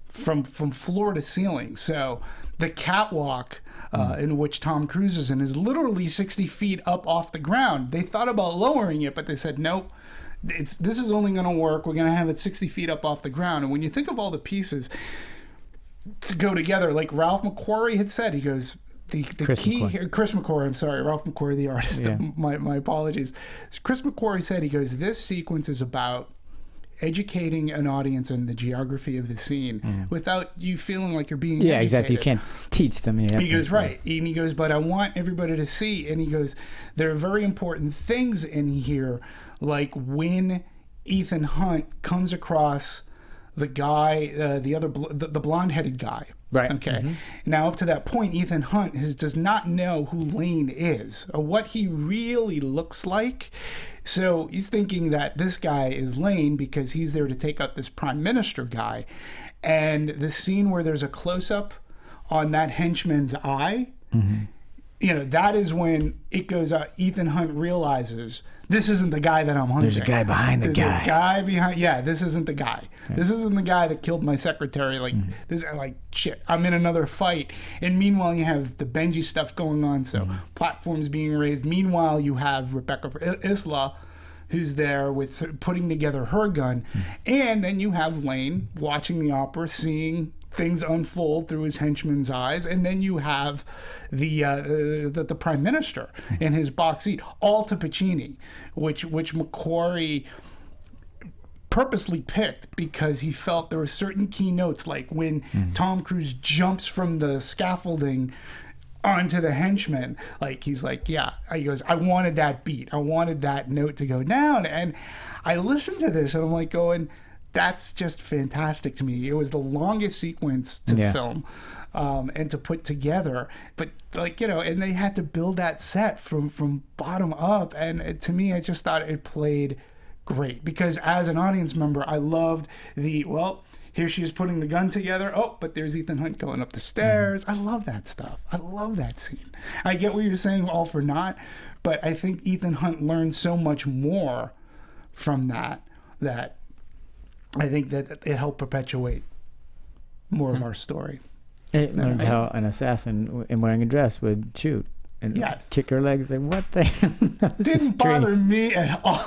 from floor to ceiling. So the catwalk in which Tom Cruise is in is literally 60 feet up off the ground. They thought about lowering it, but they said, nope, this is only going to work. We're going to have it 60 feet up off the ground. And when you think of all the pieces to go together, like Ralph McQuarrie had said, he goes, Chris McQuarrie, I'm sorry, Ralph McQuarrie, the artist. Yeah. My apologies. Chris McQuarrie said, he goes, this sequence is about educating an audience on the geography of the scene without you feeling like you're being educated. Exactly. You can't teach them. He goes, right. And he goes, but I want everybody to see. And he goes, there are very important things in here, like when Ethan Hunt comes across the guy, the blonde-headed guy. Right. Okay. Now, up to that point, Ethan Hunt does not know who Lane is or what he really looks like. So he's thinking that this guy is Lane because he's there to take out this prime minister guy. And the scene where there's a close-up on that henchman's eye that is when it goes out. Ethan Hunt realizes this isn't the guy that I'm hunting. There's a guy behind the There's guy. a guy behind. Yeah, this isn't the guy. Right. This isn't the guy that killed my secretary. Like this. Like shit. I'm in another fight. And meanwhile, you have the Benji stuff going on. So platforms being raised. Meanwhile, you have Rebecca Isla, who's there with putting together her gun, and then you have Lane watching the opera, seeing things unfold through his henchman's eyes, and then you have the prime minister in his box seat, all to Pacini, which McQuarrie purposely picked because he felt there were certain key notes, like when Tom Cruise jumps from the scaffolding onto the henchman, like he's like, he goes, I wanted that beat, I wanted that note to go down. And I listened to this and I'm like going, that's just fantastic to me. It was the longest sequence to film and to put together, but and they had to build that set from bottom up, and to me I just thought it played great, because as an audience member I loved here she is putting the gun together. Oh, but there's Ethan Hunt going up the stairs. I love that stuff. I love that scene. I get what you're saying, all for naught, but I think Ethan Hunt learned so much more from that I think that it helped perpetuate more of our story. It learned how an assassin in wearing a dress would shoot. And kick her legs, and what the didn't bother me at all.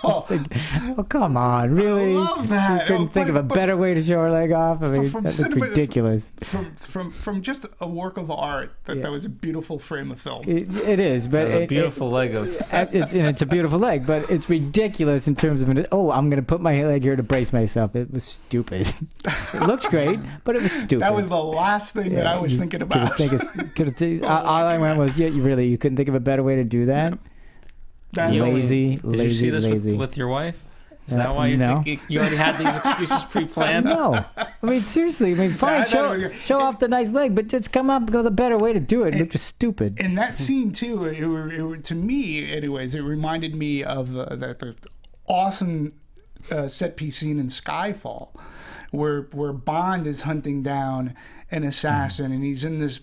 Oh, come on, really? I love that. You couldn't think of a better way to show her leg off? I mean, that's ridiculous. From just a work of art, that was a beautiful frame of film. It is, but it's a beautiful leg of. It's a beautiful leg, but it's ridiculous in terms of I'm going to put my leg here to brace myself. It was stupid. It looks great, but it was stupid. That was the last thing that I was thinking about. All I went was, you couldn't think of a better way to do that? Lazy. Did you see this with your wife? Is that why you think you already had these excuses pre-planned? No. I mean, seriously. Fine, show off the nice leg, but just come up with a better way to do it. It was stupid. In that scene, too, it to me, anyways, it reminded me of the awesome set piece scene in Skyfall, where Bond is hunting down an assassin, and he's in this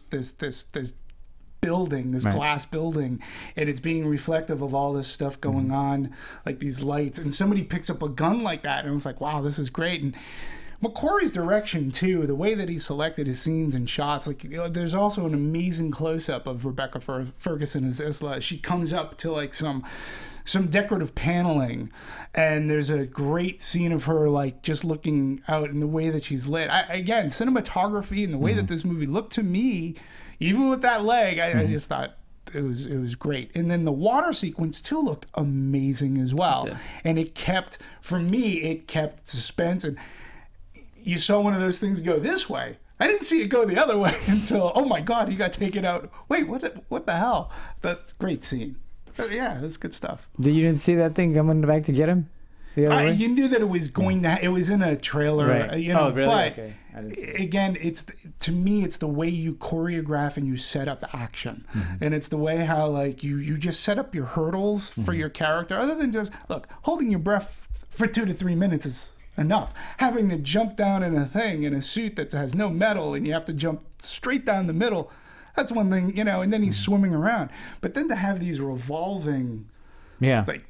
building, this glass building, and it's being reflective of all this stuff going on, like these lights, and somebody picks up a gun like that, and it was like, wow, this is great. And McQuarrie's direction too, the way that he selected his scenes and shots, there's also an amazing close-up of Rebecca Ferguson as Isla. She comes up to like some decorative paneling, and there's a great scene of her just looking out, and the way that she's lit. Again, cinematography and the way that this movie looked to me, even with that leg, I just thought it was great. And then the water sequence too looked amazing as well. And it kept suspense. And you saw one of those things go this way. I didn't see it go the other way until, oh my God, he got taken out. Wait, what the hell? That's a great scene. Yeah, that's good stuff. You didn't see that thing coming back to get him? You knew that it was going to. It was in a trailer, right. Oh, really? But okay. again, to me, it's the way you choreograph and you set up action, and it's the way how you just set up your hurdles for your character. Other than just holding your breath for 2 to 3 minutes is enough. Having to jump down in a suit that has no metal, and you have to jump straight down the middle. That's one thing, and then he's swimming around. But then to have these revolving.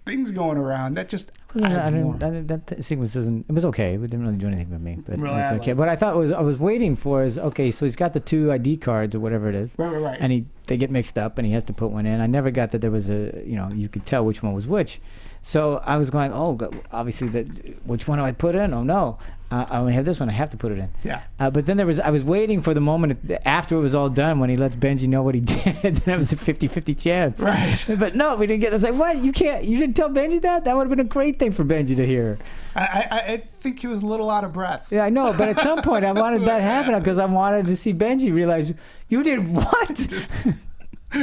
Things going around, that just adds more. That sequence it was okay. It didn't really do anything for me, but really, it's okay. What I thought I was waiting for is, okay, so he's got the 2 ID cards or whatever it is. Right. And they get mixed up and he has to put one in. I never got that there was you could tell which one was which. So I was going, obviously, which one do I put in? Oh, no. I only have this one. I have to put it in. Yeah. But then I was waiting for the moment after it was all done when he lets Benji know what he did. That was a 50-50 chance. Right. But no, we didn't get. I was like, what? You didn't tell Benji that? That would have been a great thing for Benji to hear. I think he was a little out of breath. Yeah, I know. But at some point, I wanted that to happen because I wanted to see Benji realize, you did what?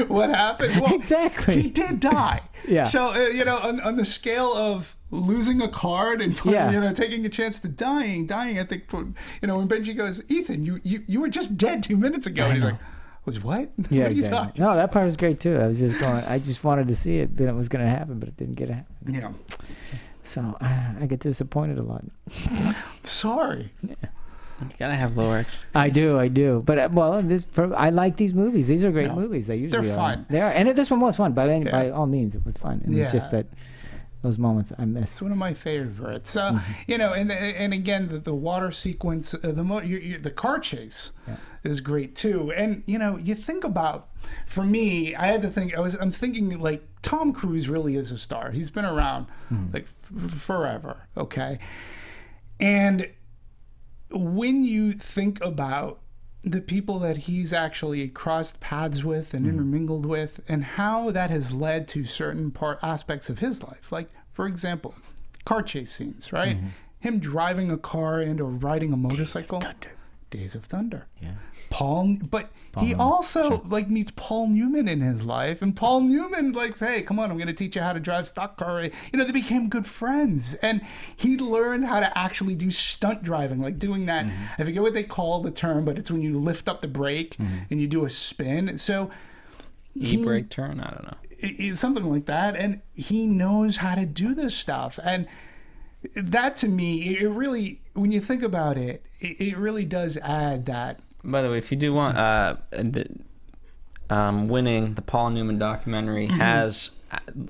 What happened? Well, exactly. He did die. Yeah. So, on the scale of losing a card and taking a chance to dying, I think, when Benji goes, Ethan, you were just dead 2 minutes ago. And he's like, was what? Yeah, what are you exactly. talking? No, that part was great too. I just wanted to see it, but it was going to happen, but it didn't get to happen. Yeah. So I get disappointed a lot. Sorry. Yeah. You gotta have lower expectations. I do. But I like these movies. These are great movies. They usually They're fun. They are, and this one was fun. By all means, it was fun. And it's just that those moments I miss. It's one of my favorites. And again, the water sequence, the car chase is great too. And you think about, for me, I had to think. I'm thinking like Tom Cruise really is a star. He's been around like forever. Okay, and when you think about the people that he's actually crossed paths with and intermingled with, and how that has led to certain aspects of his life. Like, for example, car chase scenes, right? Him driving a car and or riding a motorcycle. Days of Thunder. Yeah. He also meets Paul Newman in his life, and Paul Newman hey, come on, I'm going to teach you how to drive stock car. They became good friends, and he learned how to actually do stunt driving, like doing that. I forget what they call the term, but it's when you lift up the brake and you do a spin. So E-brake turn, I don't know. It's something like that, and he knows how to do this stuff, and that to me, it really, when you think about it, it really does add that. By the way, if you do want, Winning, the Paul Newman documentary, has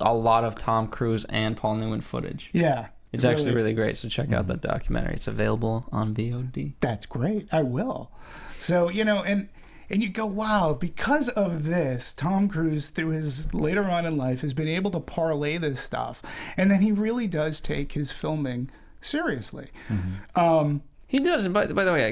a lot of Tom Cruise and Paul Newman footage. Yeah. It's actually really great, so check out that documentary. It's available on VOD. That's great. I will. So, and you go, wow, because of this, Tom Cruise, through his later on in life, has been able to parlay this stuff. And then he really does take his filming seriously. He does. By the way,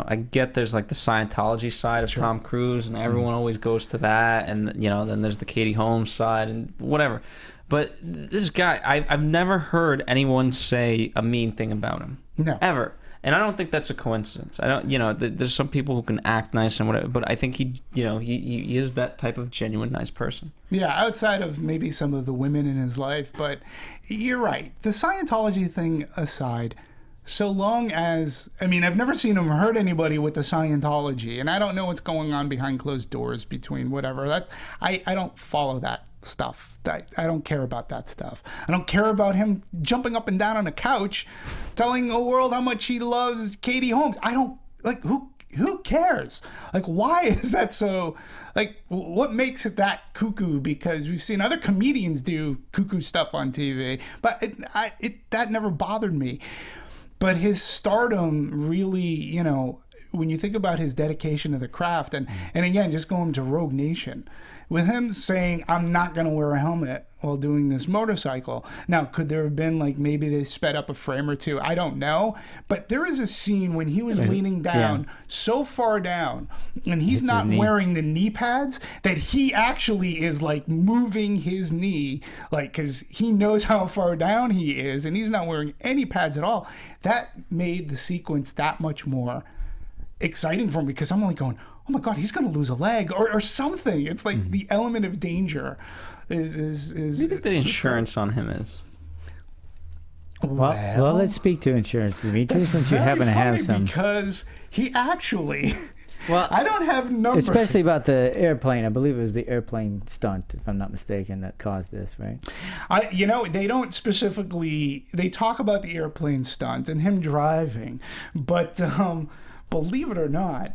I get there's like the Scientology side of Tom Cruise, and everyone always goes to that, and then there's the Katie Holmes side and whatever. But this guy, I've never heard anyone say a mean thing about him. No. Ever. And I don't think that's a coincidence. I don't, there's some people who can act nice and whatever, but I think he is that type of genuine nice person. Yeah, outside of maybe some of the women in his life, but you're right. The Scientology thing aside, so long as, I've never seen him hurt anybody with the Scientology, and I don't know what's going on behind closed doors between whatever. I don't follow that stuff. I don't care about that stuff. I don't care about him jumping up and down on a couch telling the world how much he loves Katie Holmes. I don't, who cares? Why is that so, what makes it that cuckoo? Because we've seen other comedians do cuckoo stuff on TV, but that never bothered me. But his stardom really, when you think about his dedication to the craft, and again, just going to Rogue Nation, with him saying, I'm not going to wear a helmet while doing this motorcycle. Now, could there have been, maybe they sped up a frame or two? I don't know. But there is a scene when he was leaning down, so far down, and he's not wearing the knee pads, that he actually is, moving his knee, because he knows how far down he is, and he's not wearing any pads at all. That made the sequence that much more exciting for me, because I'm only going, oh my God, he's going to lose a leg or something. It's the element of danger is. What do you think the insurance on him is? Well, let's speak to insurance, Demetri, since you happen to have some. Because he actually. Well, I don't have numbers. Especially about the airplane. I believe it was the airplane stunt, if I'm not mistaken, that caused this, right? They don't specifically. They talk about the airplane stunt and him driving, but believe it or not,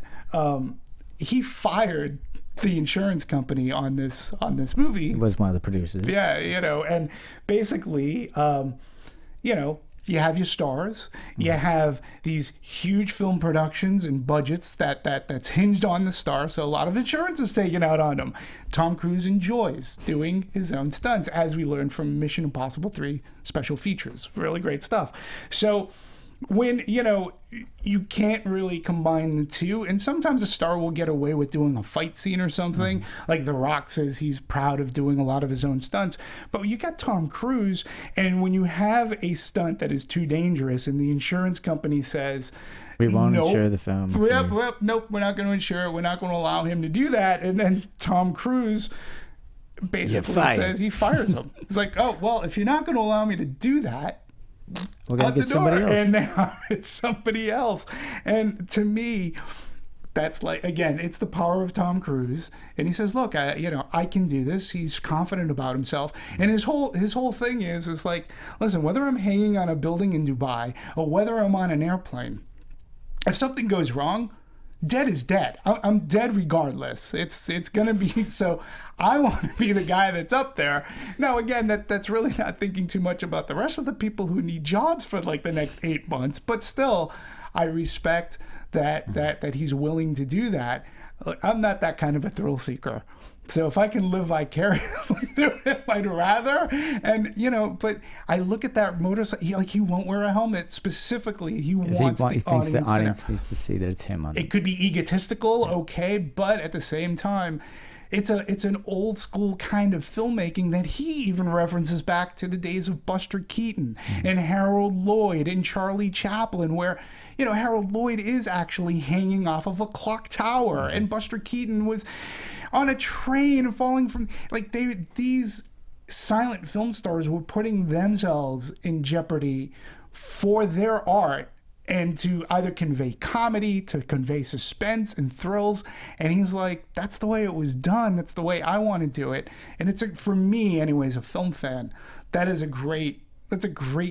he fired the insurance company on this movie. He was one of the producers. Yeah, and basically, you have your stars, you have these huge film productions and budgets that's hinged on the star, so a lot of insurance is taken out on them. Tom Cruise enjoys doing his own stunts, as we learned from Mission Impossible 3 special features. Really great stuff. So when, you can't really combine the two, and sometimes a star will get away with doing a fight scene or something. Like The Rock says he's proud of doing a lot of his own stunts, but you got Tom Cruise, and when you have a stunt that is too dangerous and the insurance company says, we won't insure the film. Nope, we're not going to insure it, we're not going to allow him to do that, and then Tom Cruise basically says he fires him. It's like, oh, well, if you're not going to allow me to do that, we're going to get somebody else. And now it's somebody else. And to me, that's again, it's the power of Tom Cruise. And he says, look, I can do this. He's confident about himself. And his whole thing is listen, whether I'm hanging on a building in Dubai or whether I'm on an airplane, if something goes wrong, dead is dead. I'm dead regardless. It's gonna be, so I want to be the guy that's up there. Now again, that's really not thinking too much about the rest of the people who need jobs for like the next 8 months. But still, I respect that he's willing to do that. Look, I'm not that kind of a thrill seeker. So if I can live vicariously through him, I'd rather. And, but I look at that motorcycle, he won't wear a helmet specifically. He wants he thinks the audience there. needs to see that it's him on it. It could be egotistical, okay, but at the same time, it's an old school kind of filmmaking that he even references back to the days of Buster Keaton and Harold Lloyd and Charlie Chaplin, where, Harold Lloyd is actually hanging off of a clock tower, and Buster Keaton was on a train falling from, like, these silent film stars were putting themselves in jeopardy for their art and to either convey comedy, to convey suspense and thrills. And he's like, that's the way it was done. That's the way I want to do it. And it's, for me anyways, a film fan, that's a great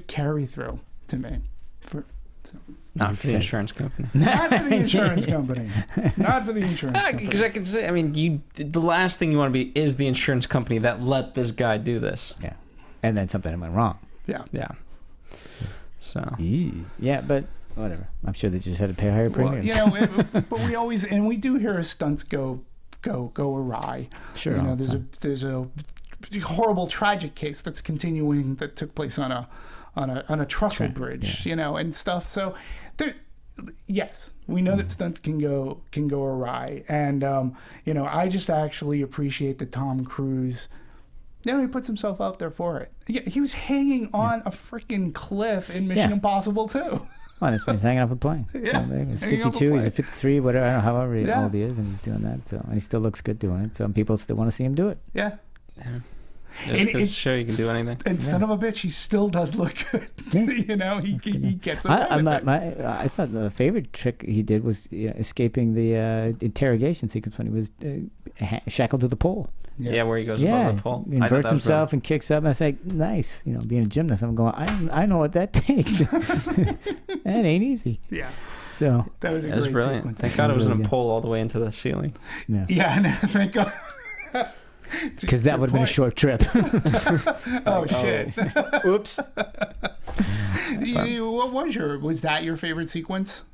carry through to me. Not for the insurance company. Not for the insurance company. Not for the insurance company. Because I can say, the last thing you want to be is the insurance company that let this guy do this. Yeah. And then something went wrong. Yeah. Yeah. So. Yeah, but whatever. I'm sure they just had to pay higher premiums. But we do hear stunts go awry. Sure. There's a horrible tragic case that's continuing that took place on a trestle bridge, and stuff. So yes, we know that stunts can go awry, and I just actually appreciate that Tom Cruise. He puts himself out there for it. Yeah, he was hanging on a freaking cliff in Mission Impossible 2. Well, that's when he's hanging off a plane. Yeah, so he's 52, he's 53, whatever, I don't know, however old he is, and he's doing that. So, and he still looks good doing it. So people still want to see him do it. Yeah. Just to show you can do anything. And son of a bitch, he still does look good. Yeah. He gets away with it. I thought the favorite trick he did was escaping the interrogation sequence when he was shackled to the pole. Yeah, where he goes above the pole. He inverts himself and kicks up, and I was like, nice. Being a gymnast, I'm going, I know what that takes. That ain't easy. Yeah. So that was brilliant. Sequence. Thank God it wasn't a pole all the way into the ceiling. Yeah, thank God. Because that would have been a short trip. Oh, shit. Oops. Was that your favorite sequence?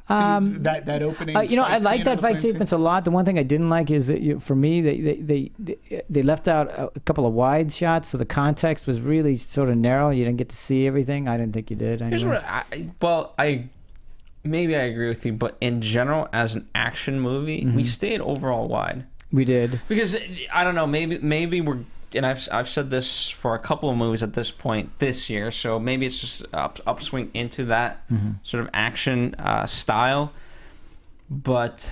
That opening. I like that fight sequence a lot. The one thing I didn't like is that for me, they left out a couple of wide shots, so the context was really sort of narrow. You didn't get to see everything. I didn't think you did. Here's what maybe I agree with you, but in general, as an action movie, we stayed overall wide. We did, because I don't know. Maybe we're, and I've said this for a couple of movies at this point this year. So maybe it's just upswing into that sort of action style. But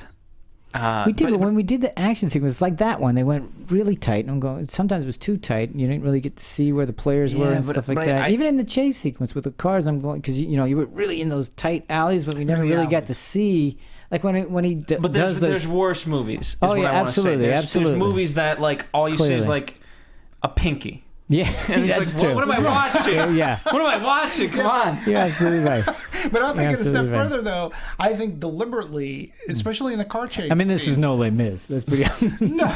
we did. But when we did the action sequence like that one, they went really tight. And I'm going. Sometimes it was too tight. And you didn't really get to see where the players were and stuff like that. Even in the chase sequence with the cars, I'm going, because you were really in those tight alleys, but we never really got to see. Like when he but there's worse movies. Oh yeah, absolutely, absolutely. There's movies that like all you see is like a pinky. Yeah, and it's that's like, true. What am I watching? Yeah, what am I watching? Come on. You're absolutely right. But I'll take it a step further, though. I think deliberately, especially in the car chase. I mean, this is no Les Mis. That's pretty. No.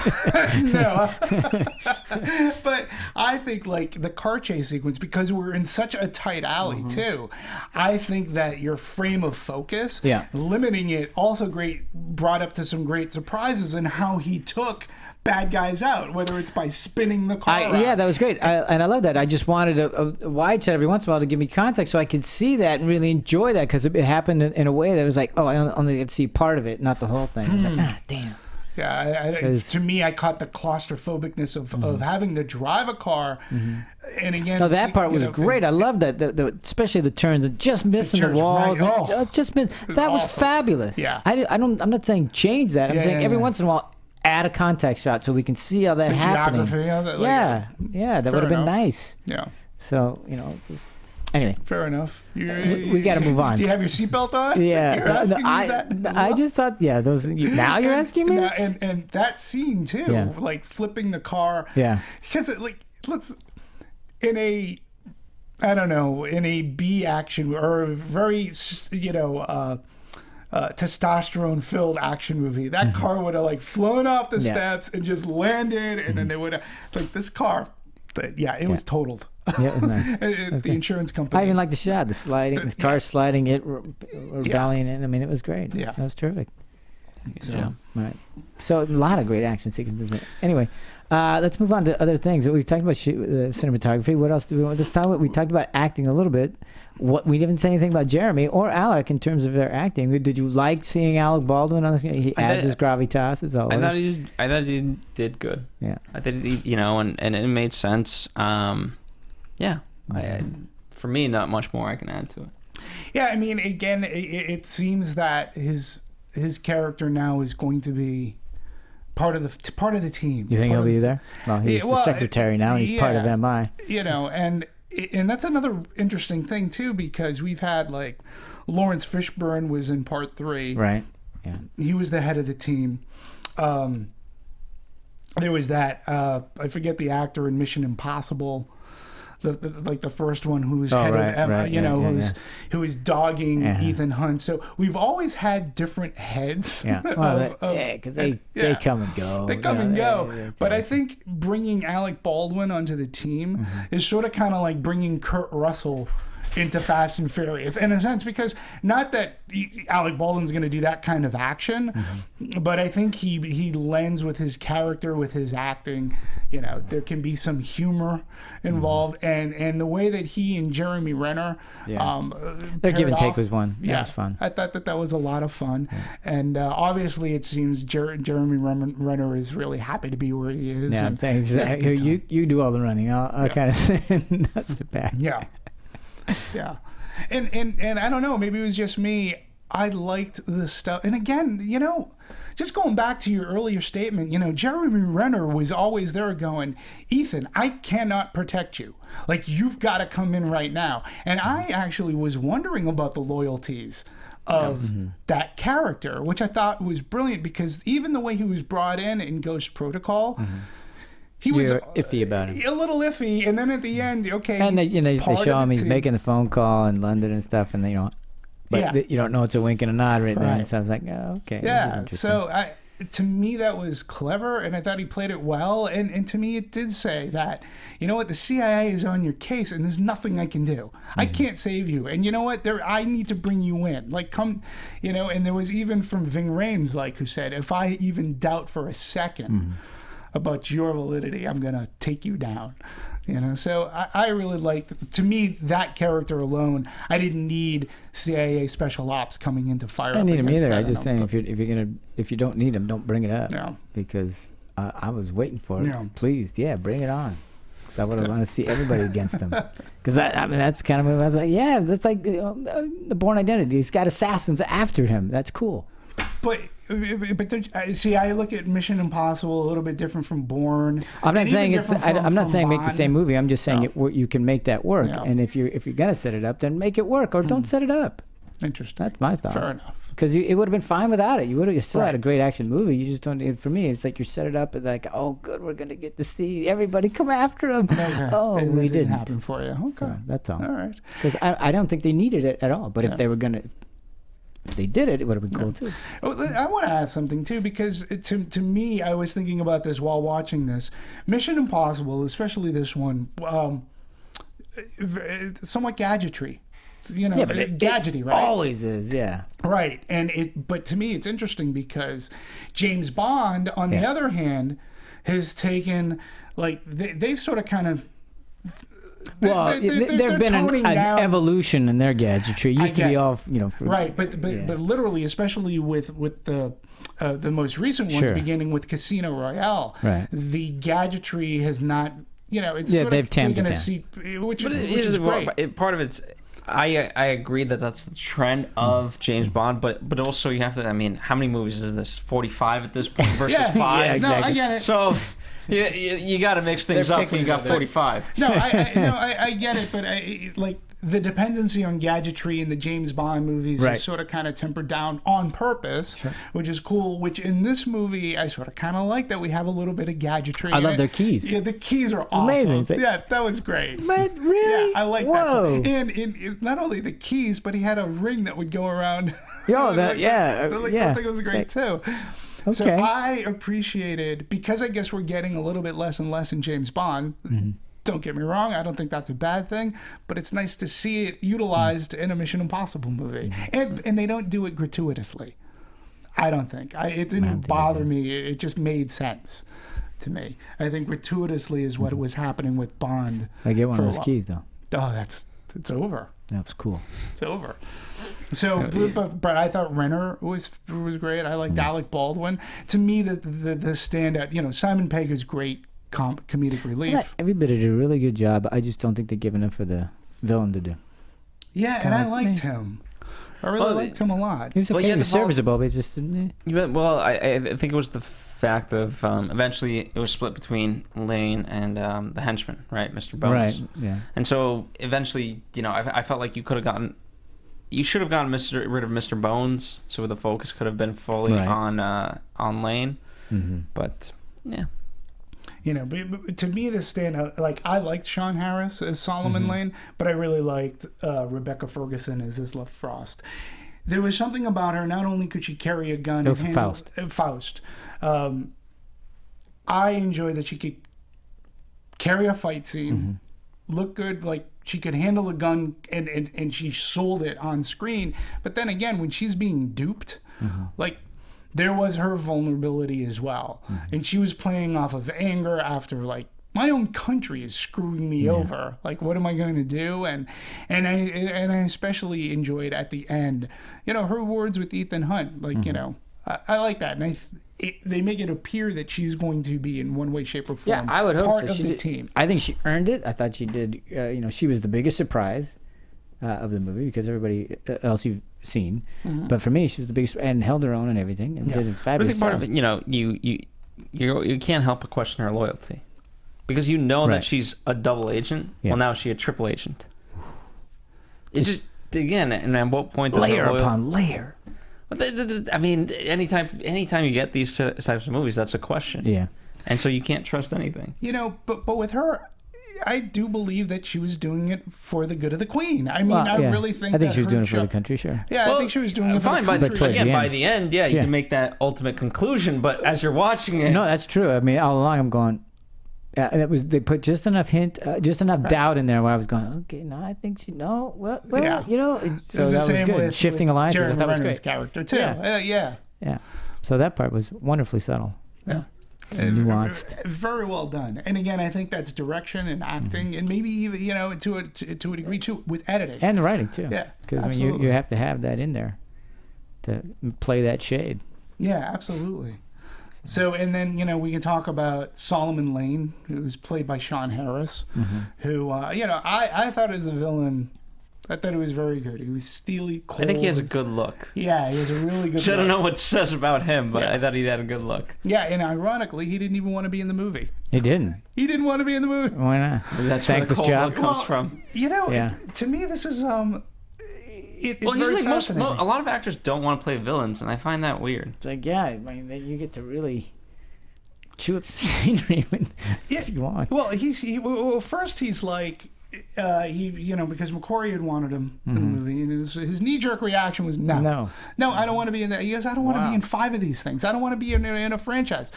But I think like the car chase sequence, because we're in such a tight alley too. I think that your frame of focus, limiting it, also brought up to some great surprises in how he took bad guys out, whether it's by spinning the car out. Yeah, that was great. And I love that. I just wanted a wide shot every once in a while to give me context so I could see that and really enjoy that, because it happened in a way that was like, oh, I only get to see part of it, not the whole thing. I was like, damn. Yeah, to me, I caught the claustrophobicness of having to drive a car. And again, no, that part was great. I love that, especially the turns, and just missing the walls. Right. That was awesome. Fabulous. Yeah, I'm not saying change that. I'm saying every once in a while, add a context shot so we can see how that happening. That would have been nice. Yeah. So anyway. Fair enough. We got to move on. Do you have your seatbelt on? Yeah. You're asking me that? I just thought, those. Now you're asking me. And that scene too, like flipping the car. Yeah. Because in a B action or a very testosterone-filled action movie. That car would have like flown off the steps and just landed, and then they would have like this car. It was totaled. Yeah, it was nice. The insurance company. I even like the shot, the car sliding, it rebelling in. I mean, it was great. Yeah, that was terrific. So, right. So a lot of great action sequences. Anyway, let's move on to other things. We've talked about cinematography. What else do we want? We talked about acting a little bit. We didn't say anything about Jeremy or Alec in terms of their acting. Did you like seeing Alec Baldwin on this? He adds his gravitas as always. I thought he did good. Yeah. I thought and it made sense. Yeah. For me, not much more I can add to it. Yeah, I mean, again, it seems that his character now is going to be part of the team. You think he'll be there? Well, he's the secretary now. He's part of MI. And that's another interesting thing too, because we've had like Lawrence Fishburne was in part 3. Right. Yeah. He was the head of the team. There was that I forget the actor in Mission Impossible. The first one who's head of MI, who is dogging Ethan Hunt. So we've always had different heads. Yeah, because they come and go. They come and go. But I think bringing Alec Baldwin onto the team is sort of kind of like bringing Kurt Russell into Fast and Furious in a sense, because not that Alec Baldwin's going to do that kind of action, but I think he lends with his character, with his acting. There can be some humor involved, and the way that he and Jeremy Renner, their give and take was one. That was fun. I thought that was a lot of fun, and obviously it seems Jeremy Renner is really happy to be where he is. Yeah, thanks. You do all the running. I'll kind of not sit back. Yeah. Yeah, and I don't know, maybe it was just me. I liked the stuff, and again, just going back to your earlier statement, Jeremy Renner was always there going, Ethan, I cannot protect you. Like, you've got to come in right now. And I actually was wondering about the loyalties of that character, which I thought was brilliant, because even the way he was brought in Ghost Protocol. He was iffy about him. A little iffy, and then at the end, okay. And they show him he's making the phone call in London and stuff, and you don't know it's a wink and a nod right there. So I was like, oh, okay. Yeah. So to me, that was clever, and I thought he played it well. And to me, it did say that, you know what, the CIA is on your case, and there's nothing I can do. I can't save you, and you know what, I need to bring you in. Like, come, And there was even from Ving Rhames, who said, if I even doubt for a second about your validity, I'm gonna take you down. So I really liked, to me, that character alone. I didn't need CIA special ops coming in to fire. I don't need him either. I'm just saying, if you don't need him, don't bring it up. Yeah. Because I was waiting for it. Yeah. Please, bring it on. I would want to see everybody against him. Because that's kind of, I was like, that's like the Bourne Identity. He's got assassins after him. That's cool. But see, I look at Mission Impossible a little bit different from Bourne. I'm not saying it's. I'm not saying make the same movie. I'm just saying you can make that work. Yeah. And if you're gonna set it up, then make it work, or don't set it up. Interesting. That's my thought. Fair enough. Because it would have been fine without it. You would have still had a great action movie. You just don't. For me, it's like you set it up and like, oh, good, we're gonna get to see everybody come after him. Okay. Oh, we didn't happen for you. Okay, so that's all. All right. Because I don't think they needed it at all. But if they were gonna. If they did it, it would have been cool too. I want to add something too, because to me, I was thinking about this while watching this. Mission Impossible, especially this one, somewhat gadgetry. But gadgety, right? Always is, yeah. Right, but to me, it's interesting because James Bond, on the other hand, has taken they've sort of kind of. Well, there's been an evolution in their gadgetry. It used to be all, right, but literally, especially with the most recent ones, beginning with Casino Royale, right. The gadgetry has not, it's sort they've of taken it a down. seat, which is great. Part of it's. I agree that's the trend of James Bond, but also you have to. I mean, how many movies is this? 45 at this point versus 5. Yeah, exactly. No, I get it. So. You got to mix things up when you got 45. No, I get it, but the dependency on gadgetry in the James Bond movies is sort of kind of tempered down on purpose, which is cool. Which in this movie, I sort of kind of like that we have a little bit of gadgetry. I love their keys. Yeah, the keys are awesome. Amazing. Yeah, that was great. But really? Yeah, I like Whoa. that. And not only the keys, but he had a ring that would go around. Yo, that, I think it was great too. Okay. So I appreciated, because I guess we're getting a little bit less and less in James Bond. Don't get me wrong, I don't think that's a bad thing, but it's nice to see it utilized in a Mission Impossible movie. And they don't do it gratuitously. I don't think. It didn't bother me. It just made sense to me. I think gratuitously is what was happening with Bond. I get one of those keys, though. Oh, it's over. That was cool. It's over. So, but I thought Renner was great. I liked Alec Baldwin. To me, the standout, Simon Pegg is great comedic relief. Everybody did a really good job. I just don't think they're giving enough for the villain to do. Yeah, and I liked him. I really liked him a lot. He was okay. He was serviceable, but just didn't. Well, I think it was the fact of eventually it was split between Lane and the henchman, right, Mr. Bones. Right. Yeah. And so eventually, I felt like you should have gotten rid of Mr. Bones, so the focus could have been fully on Lane. Mm-hmm. But yeah. But to me, the standout, like, I liked Sean Harris as Solomon Lane, but I really liked Rebecca Ferguson as Isla Frost. There was something about her. Not only could she carry a gun, Faust. I enjoyed that she could carry a fight scene, look good, like she could handle a gun, and she sold it on screen. But then again, when she's being duped, like, there was her vulnerability as well. And she was playing off of anger after, like, my own country is screwing me over. Like, what am I going to do? And I especially enjoyed at the end, her words with Ethan Hunt. Like, I like that. And they make it appear that she's going to be in one way, shape, or form. Yeah, I would hope part so. of the team. I think she earned it. I thought she did. She was the biggest surprise of the movie because everybody else you've seen. But for me, she was the biggest and held her own and everything and did a fabulous job. Part of it, you can't help but question her loyalty because that she's a double agent. Yeah. Well, now she's a triple agent. It's just again, and at what point does layer upon layer? I mean, anytime you get these types of movies, that's a question. Yeah, and so you can't trust anything. But with her, I do believe that she was doing it for the good of the Queen. I mean, I really think. I think she was doing it for the country, sure. Yeah, I think she was doing it for the country. But again, by the end, you can make that ultimate conclusion. But as you're watching it, no, that's true. I mean, all along I'm going. They put just enough doubt in there where I was going, okay, no, I think she, no, well, so that was good. With, Shifting alliances, I thought was great. Character too. Yeah. So that part was wonderfully subtle. Yeah. And nuanced. Very well done. And again, I think that's direction and acting, and maybe even to a degree too with editing and the writing too. Yeah, because I mean you have to have that in there to play that shade. Yeah, absolutely. So, and then, we can talk about Solomon Lane, who was played by Sean Harris, who, I thought as a villain, I thought he was very good. He was steely, cold. I think he has a good look. Yeah, he has a really good look. I don't know what it says about him, but I thought he had a good look. Yeah, and ironically, he didn't even want to be in the movie. He didn't? He didn't want to be in the movie. Why not? Maybe that's where the cold look comes from. To me, this is... It's very fascinating. A lot of actors don't want to play villains, and I find that weird. It's like, I mean, you get to really chew up some scenery if you want. Well, first he's like, because McQuarrie had wanted him in the movie, and his knee-jerk reaction was no, I don't want to be in that. He goes, I don't want to be in 5 of these things. I don't want to be in a franchise.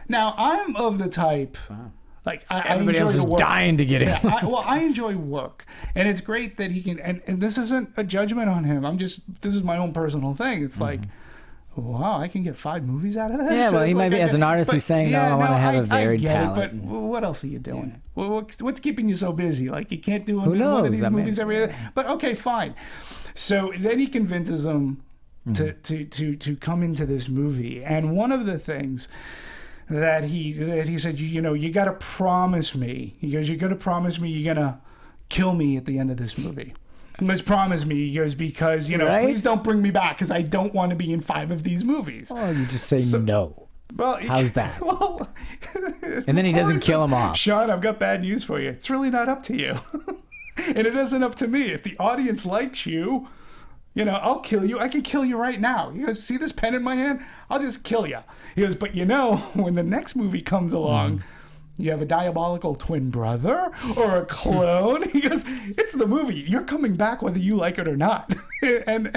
Now, I'm of the type... Wow. Like everybody else is dying to get in. I enjoy work, and it's great that he can. And this isn't a judgment on him. This is my own personal thing. It's like, wow, I can get 5 movies out of this. Yeah, well, he might be as an artist. He's saying, I want to have a varied palette. But what else are you doing? Yeah. What's keeping you so busy? Like you can't do one of these movies every other. But okay, fine. So then he convinces him to come into this movie, and one of the things that he said, you got to promise me. He goes, you're going to promise me you're going to kill me at the end of this movie. He goes, promise me. He goes, because, please don't bring me back because I don't want to be in 5 of these movies. Oh, you just say no. Well, how's that? And then he doesn't kill him off. Sean, I've got bad news for you. It's really not up to you. And it isn't up to me. If the audience likes you, I'll kill you. I can kill you right now. He goes, see this pen in my hand? I'll just kill you. He goes, but when the next movie comes along, you have a diabolical twin brother or a clone. He goes, it's the movie. You're coming back whether you like it or not. and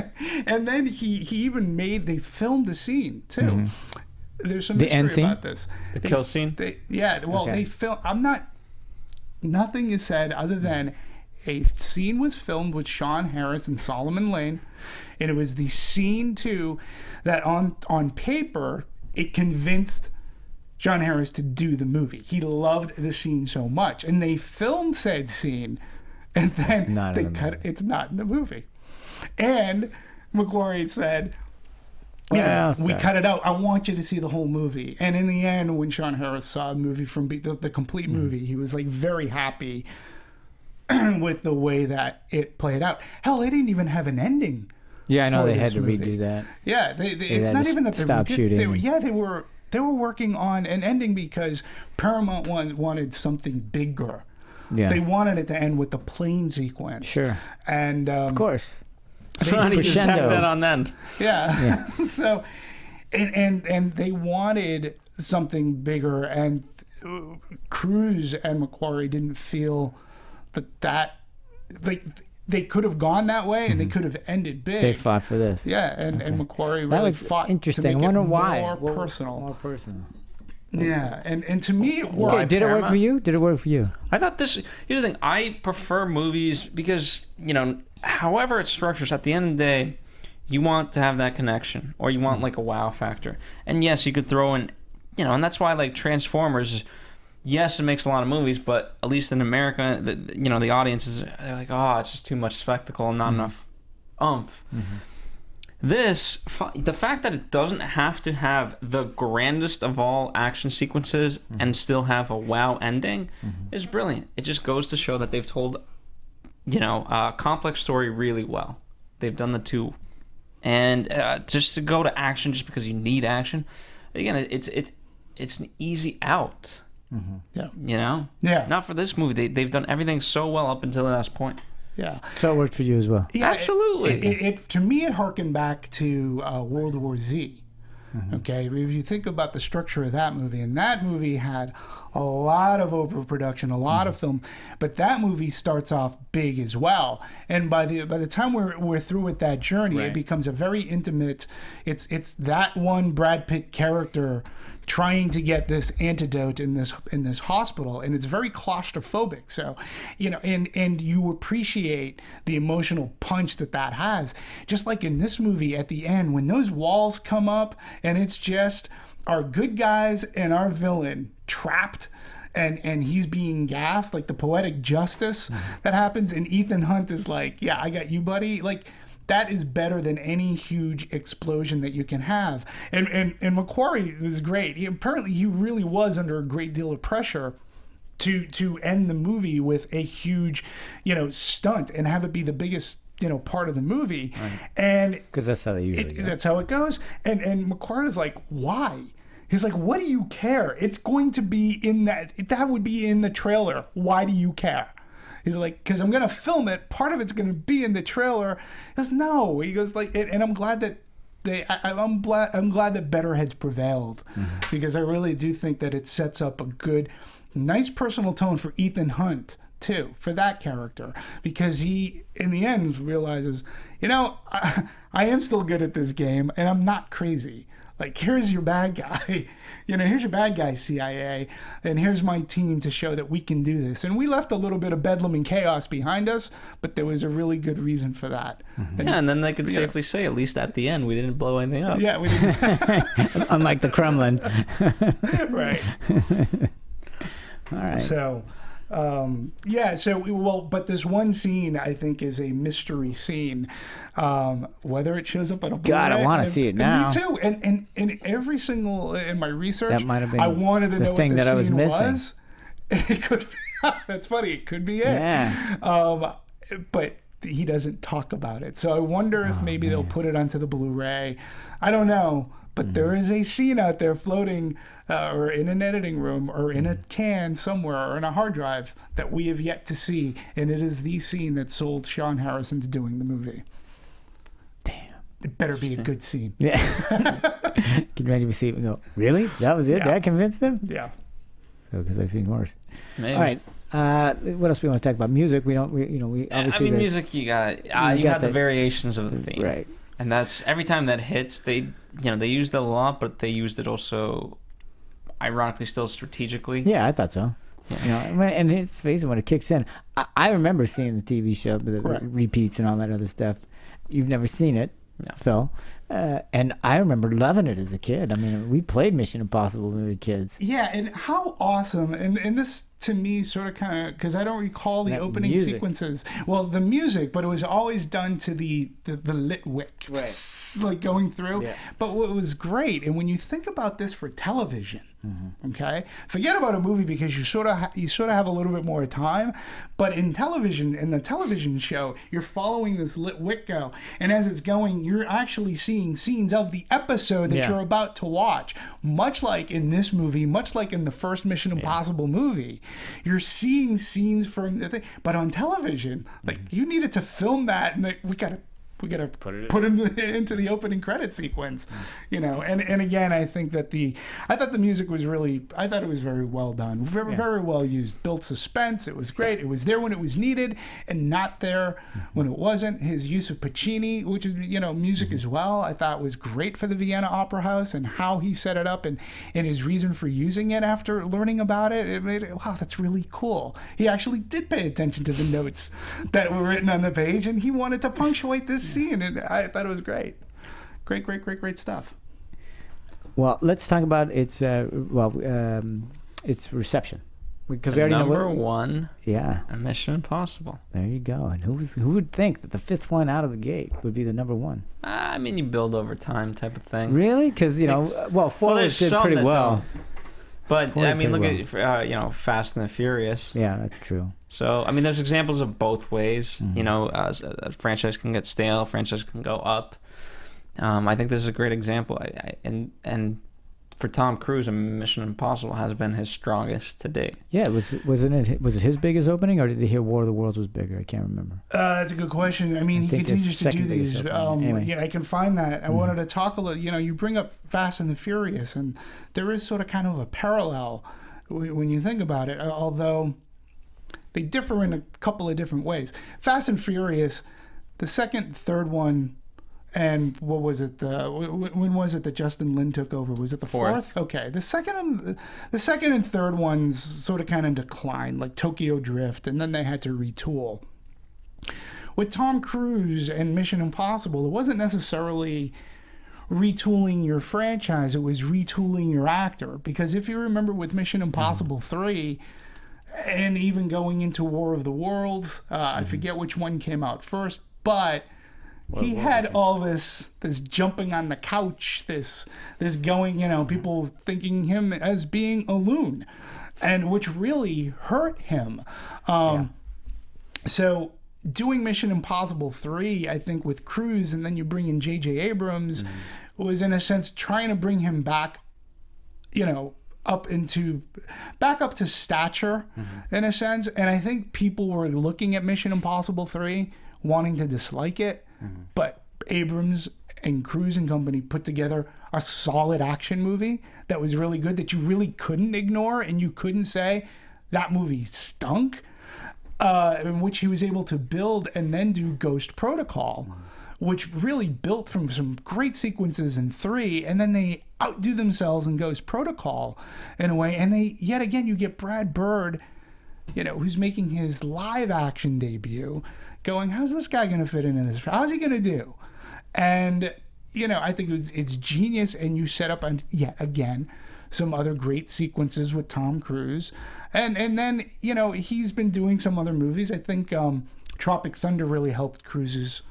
then he even they filmed the scene too. There's some mystery about this. The kill scene? They filmed. Nothing is said other than a scene was filmed with Sean Harris and Solomon Lane, and it was the scene too that on paper it convinced John Harris to do the movie. He loved the scene so much, and they filmed said scene, and then they cut it. It's not in the movie. And McQuarrie said, we cut it out. I want you to see the whole movie. And in the end, when Sean Harris saw the movie from the complete movie, he was like very happy with the way that it played out. Hell, they didn't even have an ending. Yeah, I know they had to redo that. Yeah, it's not even that they stopped shooting. They were working on an ending because Paramount wanted something bigger. Yeah. They wanted it to end with the plane sequence. Sure. And of course. They just have that on end. Yeah. So, and they wanted something bigger, and Cruise and McQuarrie didn't feel that they could have gone that way, and they could have ended big. They fought for this. Yeah, and McQuarrie really fought interesting. to make I wonder it why. more personal. More personal. Yeah, and to me it worked. Okay, did it work for you? Did it work for you? I thought this. Here's the thing. I prefer movies because however it structures, at the end of the day, you want to have that connection, or you want like a wow factor. And yes, you could throw in, and that's why like Transformers. Yes, it makes a lot of movies, but at least in America, the audience is like, oh, it's just too much spectacle and not enough oomph. This, the fact that it doesn't have to have the grandest of all action sequences and still have a wow ending is brilliant. It just goes to show that they've told, a complex story really well. They've done the two. And just to go to action just because you need action, again, it's an easy out. Yeah. Not for this movie. They've done everything so well up until the last point. Yeah. So it worked for you as well. Yeah, absolutely. It to me, it harkened back to World War Z. Okay, if you think about the structure of that movie, and that movie had a lot of overproduction, a lot of film, but that movie starts off big as well. And by the time we're through with that journey, it becomes a very intimate. It's that one Brad Pitt character trying to get this antidote in this hospital, and it's very claustrophobic. So, and you appreciate the emotional punch that has. Just like in this movie at the end, when those walls come up, and it's just our good guys and our villain trapped, and he's being gassed, like the poetic justice that happens, and Ethan Hunt is like, yeah, I got you, buddy. Like, that is better than any huge explosion that you can have. And McQuarrie was great. Apparently he really was under a great deal of pressure to end the movie with a huge, stunt and have it be the biggest, part of the movie. Right. And because that's how they usually go. That's how it goes. And McQuarrie was like, why? He's like, what do you care? It's going to be in that would be in the trailer. Why do you care? He's like, because I'm going to film it. Part of it's going to be in the trailer. He goes, no. He goes, like, and I'm glad that I'm glad that better heads prevailed, because I really do think that it sets up a good, nice personal tone for Ethan Hunt too, for that character, because he, in the end, realizes, I am still good at this game, and I'm not crazy. Like, here's your bad guy, here's your bad guy, CIA, and here's my team to show that we can do this. And we left a little bit of bedlam and chaos behind us, but there was a really good reason for that. And then they could safely say, at least at the end, we didn't blow anything up. Yeah, we didn't. Unlike the Kremlin. Right. All right. So... but this one scene I think is a mystery scene. Whether it shows up on a Blu-ray, God, I want to see it now. Me too. And every single in my research, that might have been I wanted to know what thing the that I was scene missing. was. It could. That's funny. It could be it. Yeah. But he doesn't talk about it. So I wonder if maybe they'll put it onto the Blu-ray. I don't know. but there is a scene out there floating or in an editing room or in a can somewhere or in a hard drive that we have yet to see, and it is the scene that sold Sean Harris into doing the movie. Damn. It better be a good scene. Yeah. Can you imagine we see it and go, really? That was it? Yeah. That convinced him? Yeah. So, because I've seen worse. Maybe. All right. What else we want to talk about? Music. We obviously. I mean, music. You got the variations of the theme, right? And that's every time that hits, they used it a lot, but they used it also, ironically, still strategically. Yeah, I thought so. Yeah. And it's face it, when it kicks in, I remember seeing the TV show, the repeats and all that other stuff. You've never seen it, Phil. And I remember loving it as a kid. I mean, we played Mission Impossible when we were kids. Yeah, and how awesome. And this, to me, sort of kind of, because I don't recall the opening music. Sequences. Well, the music, but it was always done to the lit wick. Right. Like going through. Yeah. But what was great, and when you think about this for television, okay, forget about a movie because you sort of have a little bit more time. But in television, in the television show, you're following this lit wick go, and as it's going, you're actually seeing scenes of the episode that you're about to watch. Much like in this movie, much like in the first Mission Impossible movie, you're seeing scenes from the thing. But on television, like you needed to film that, and we gotta put it into the opening credit sequence, and again, I think that I thought the music was I thought it was very well done, very well used, built suspense. It was great. It was there when it was needed and not there when it wasn't. His use of Puccini, which is music as well, I thought was great for the Vienna Opera House, and how he set it up and his reason for using it after learning about it. It made it, wow, that's really cool. He actually did pay attention to the notes that were written on the page, and he wanted to punctuate this scene, and I thought it was great. Great stuff. Well, let's talk about its reception, because we already know number one. Yeah, a Mission Impossible. There you go. And who would think that the fifth one out of the gate would be the number one? I mean, you build over time, type of thing. Really? Because four did pretty well. But I mean, look at Fast and the Furious. Yeah, that's true. So I mean, there's examples of both ways. A franchise can get stale, a franchise can go up. I think this is a great example. And for Tom Cruise, Mission Impossible has been his strongest to date. Yeah, was it his biggest opening, or did he hear War of the Worlds was bigger? I can't remember. That's a good question. I mean, he continues to do these. Anyway. Yeah, I can find that. I wanted to talk a little. You bring up Fast and the Furious, and there is sort of kind of a parallel when you think about it, although they differ in a couple of different ways. Fast and Furious, the second, third one. And what was it? When was it that Justin Lin took over? Was it the fourth? Okay, the second and third ones sort of kind of declined, like Tokyo Drift, and then they had to retool. With Tom Cruise and Mission Impossible, it wasn't necessarily retooling your franchise; it was retooling your actor. Because if you remember, with Mission Impossible 3, and even going into War of the Worlds, I forget which one came out first, but he had all this jumping on the couch, this going, people thinking him as being a loon, and which really hurt him. So doing Mission Impossible 3, I think with Cruise, and then you bring in J.J. Abrams, was in a sense trying to bring him back, up to stature in a sense. And I think people were looking at Mission Impossible 3 wanting to dislike it, but Abrams and Cruise and company put together a solid action movie that was really good, that you really couldn't ignore, and you couldn't say that movie stunk, in which he was able to build and then do Ghost Protocol, which really built from some great sequences in 3, and then they outdo themselves in Ghost Protocol in a way, and yet again you get Brad Bird, who's making his live action debut, going, how's this guy going to fit into this? How's he going to do? And, I think it's genius, and you set up, yet again, some other great sequences with Tom Cruise. And then, he's been doing some other movies. I think Tropic Thunder really helped Cruise's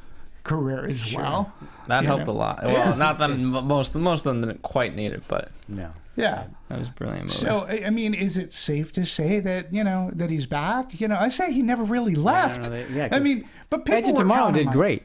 career as well. That helped a lot. Well, not that most of them didn't quite need it, but... No. Yeah. That was a brilliant movie. So, I mean, is it safe to say that, that he's back? I say he never really left. Yeah, I mean, but people Edge of Tomorrow did great.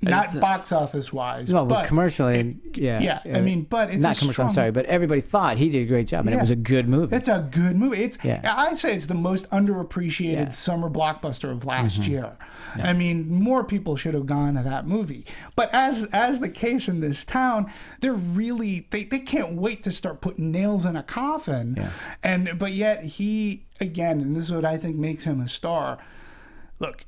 Not box office wise. No, but commercially, yeah. I mean, but it's not commercial. I'm sorry, but everybody thought he did a great job, and it was a good movie. It's a good movie. I'd say it's the most underappreciated summer blockbuster of last year. I mean, more people should have gone to that movie. But as the case in this town, they're really they can't wait to start putting nails in a coffin. Yeah. But yet he, again, and this is what I think makes him a star. Look,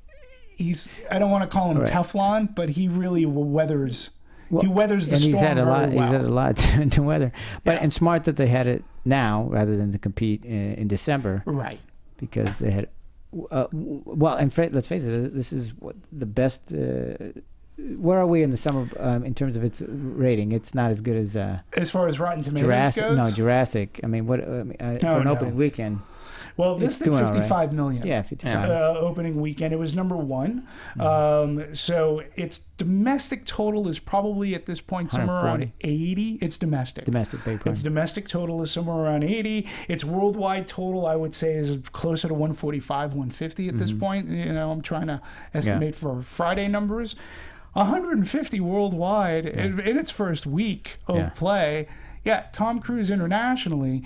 I don't want to call him Teflon, but he really weathers. He weathers the storm very well. He's had a lot to weather. But and smart that they had it now rather than to compete in December. Right. Because they had. Well, and let's face it, this is what the best. Where are we in the summer in terms of its rating? It's not as good as far as Rotten Tomatoes goes? No, Jurassic. I mean, for an opening weekend. Well, this did 55 million. Yeah, 55. Opening weekend. It was number one. So its domestic total is probably at this point somewhere around 80. It's domestic. Domestic, big part. Its domestic total is somewhere around 80. Its worldwide total, I would say, is closer to 145, 150 at this point. You know, I'm trying to estimate for Friday numbers. 150 worldwide in its first week of play. Yeah, Tom Cruise internationally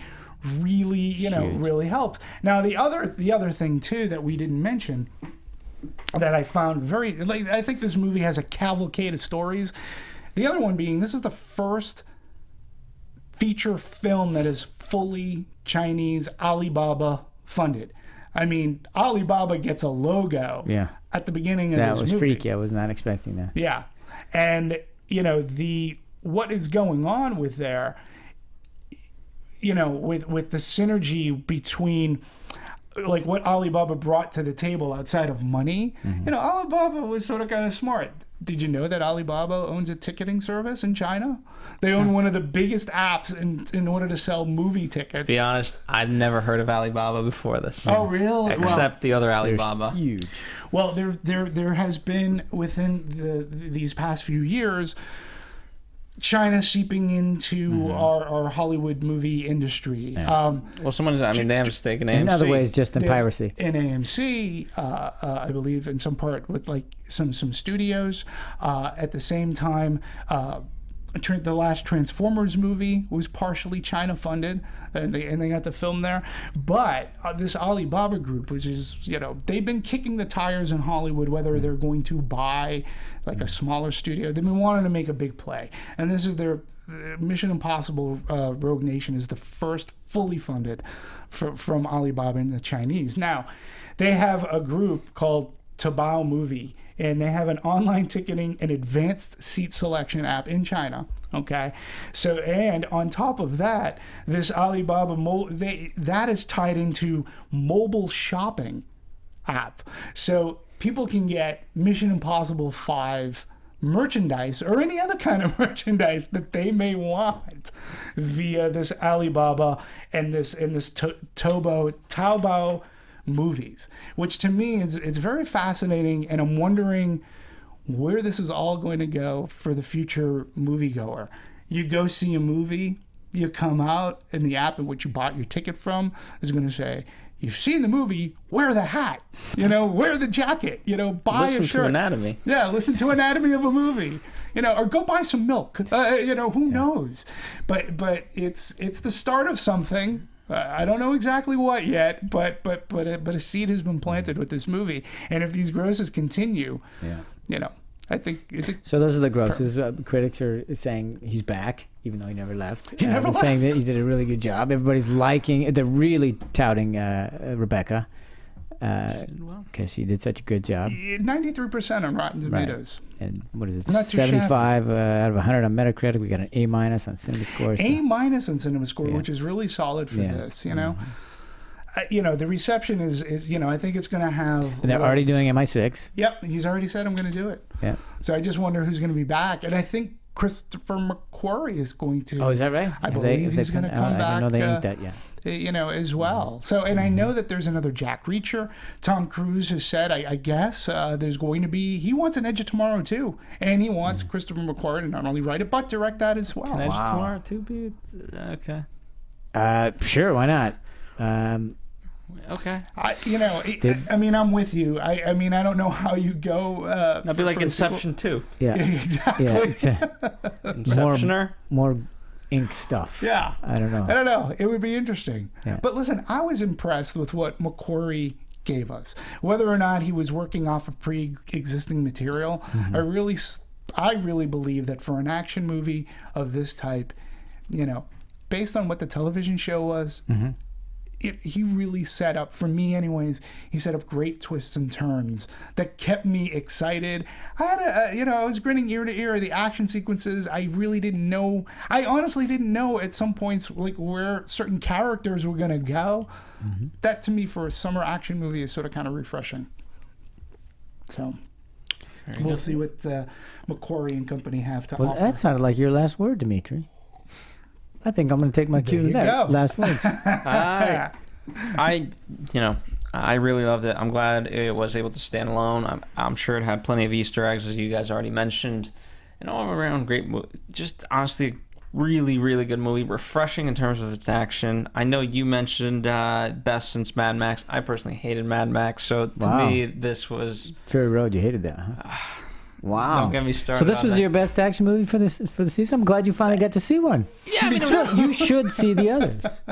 really, really helped. Now, the other thing too that we didn't mention that I found I think this movie has a cavalcade of stories. The other one being, this is the first feature film that is fully Chinese Alibaba funded. I mean, Alibaba gets a logo at the beginning of this movie. That was freaky. I was not expecting that. Yeah. And, what is going on with there, with the synergy between like what Alibaba brought to the table outside of money, Alibaba was sort of kind of smart. Did you know that Alibaba owns a ticketing service in China? They own one of the biggest apps in order to sell movie tickets. To be honest, I'd never heard of Alibaba before this. Oh, really? Except the other Alibaba. Huge. Well, there has been within these past few years, China seeping into our Hollywood movie industry. Yeah. Well, they have a stake in AMC. In other ways, just in piracy. In AMC, I believe, in some part with like some studios. At the same time, the last Transformers movie was partially China funded, and they got to film there. But this Alibaba group, which is, they've been kicking the tires in Hollywood, whether they're going to buy like a smaller studio. They've been wanting to make a big play. And this is their Mission Impossible Rogue Nation is the first fully funded from Alibaba and the Chinese. Now, they have a group called Taobao Movie, and they have an online ticketing and advanced seat selection app in China. Okay, so and on top of that, this Alibaba that is tied into mobile shopping app, so people can get Mission Impossible 5 merchandise or any other kind of merchandise that they may want via this Alibaba and this Taobao movies, which to me it's very fascinating, and I'm wondering where this is all going to go for the future moviegoer. You go see a movie, you come out, and the app in which you bought your ticket from is going to say, you've seen the movie, wear the hat, wear the jacket, buy a shirt. Listen to Anatomy. Yeah, listen to Anatomy of a movie, or go buy some milk. Who knows? But it's the start of something. I don't know exactly what yet, but a seed has been planted with this movie, and if these grosses continue, I think. So those are the grosses. Critics are saying he's back, even though he never left. He never left. Saying that he did a really good job. Everybody's liking. They're really touting Rebecca because she did such a good job. 93% on Rotten Tomatoes. Right. And what is it? 75 out of 100 on Metacritic. We got an A- on CinemaScore. A- on CinemaScore, which is really solid for this. The reception is I think it's going to have. And they're already doing MI6. Yep, he's already said I'm going to do it. Yeah. So I just wonder who's going to be back, and I think Christopher McQuarrie is going to. Oh, is that right? I believe he's going to come back. I know they ain't that yet. As well. So, and I know that there's another Jack Reacher. Tom Cruise has said, I guess, there's going to be, he wants an Edge of Tomorrow too. And he wants Christopher McQuarrie to not only write it, but direct that as well. Can Edge of Tomorrow too be? Okay. Sure, why not? Okay. I mean, I'm with you. I mean, I don't know how you go. That'd be like Inception 2. Yeah. Exactly. Yeah. It's, Inceptioner. more ink stuff. Yeah. I don't know. It would be interesting. Yeah. But listen, I was impressed with what McQuarrie gave us. Whether or not he was working off of pre-existing material, I really believe that for an action movie of this type, based on what the television show was, he really set up, for me anyways, he set up great twists and turns that kept me excited. I had I was grinning ear to ear. The action sequences, I honestly didn't know at some points like where certain characters were gonna go. That to me for a summer action movie is sort of kind of refreshing. So we'll see what McQuarrie and company have to offer. That sounded like your last word, Demetri. I think I'm going to take my cue to that last word. I really loved it. I'm glad it was able to stand alone. I'm sure it had plenty of Easter eggs, as you guys already mentioned. And all around great movie. Just honestly, really, really good movie. Refreshing in terms of its action. I know you mentioned best since Mad Max. I personally hated Mad Max, so to me, this was Fury Road. You hated that, huh? Wow. Don't get me started. So this was your best action movie for the season? I'm glad you finally got to see one. Yeah, I mean, you should see the others.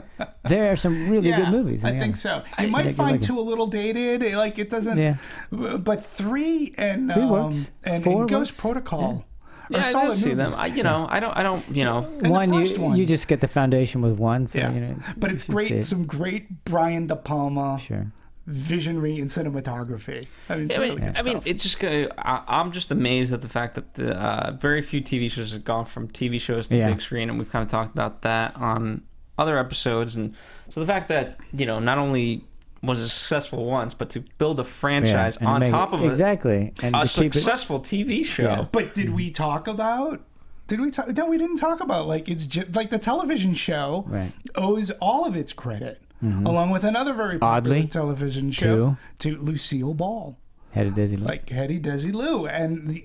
There are some really good movies. I think so. You might find 2 a little dated. Like it doesn't. Yeah. But 3 and 3 works. And 4 Ghost works. Protocol. Yeah, I solid did see movies. them. I don't. You just get the foundation with one. So, but it's great. Some great Brian De Palma. Sure. Visionary and cinematography. I mean, it's just. I'm just amazed at the fact that the very few TV shows have gone from TV shows to big screen, and we've kind of talked about that on other episodes. And so the fact that not only was it successful once, but to build a franchise on top of and a successful TV show. Yeah. But did we talk about? No, we didn't talk about it's just like the television show owes all of its credit. Along with another very popular television show to Lucille Ball. Hetty Desi Lou. Hetty Desi Lou. And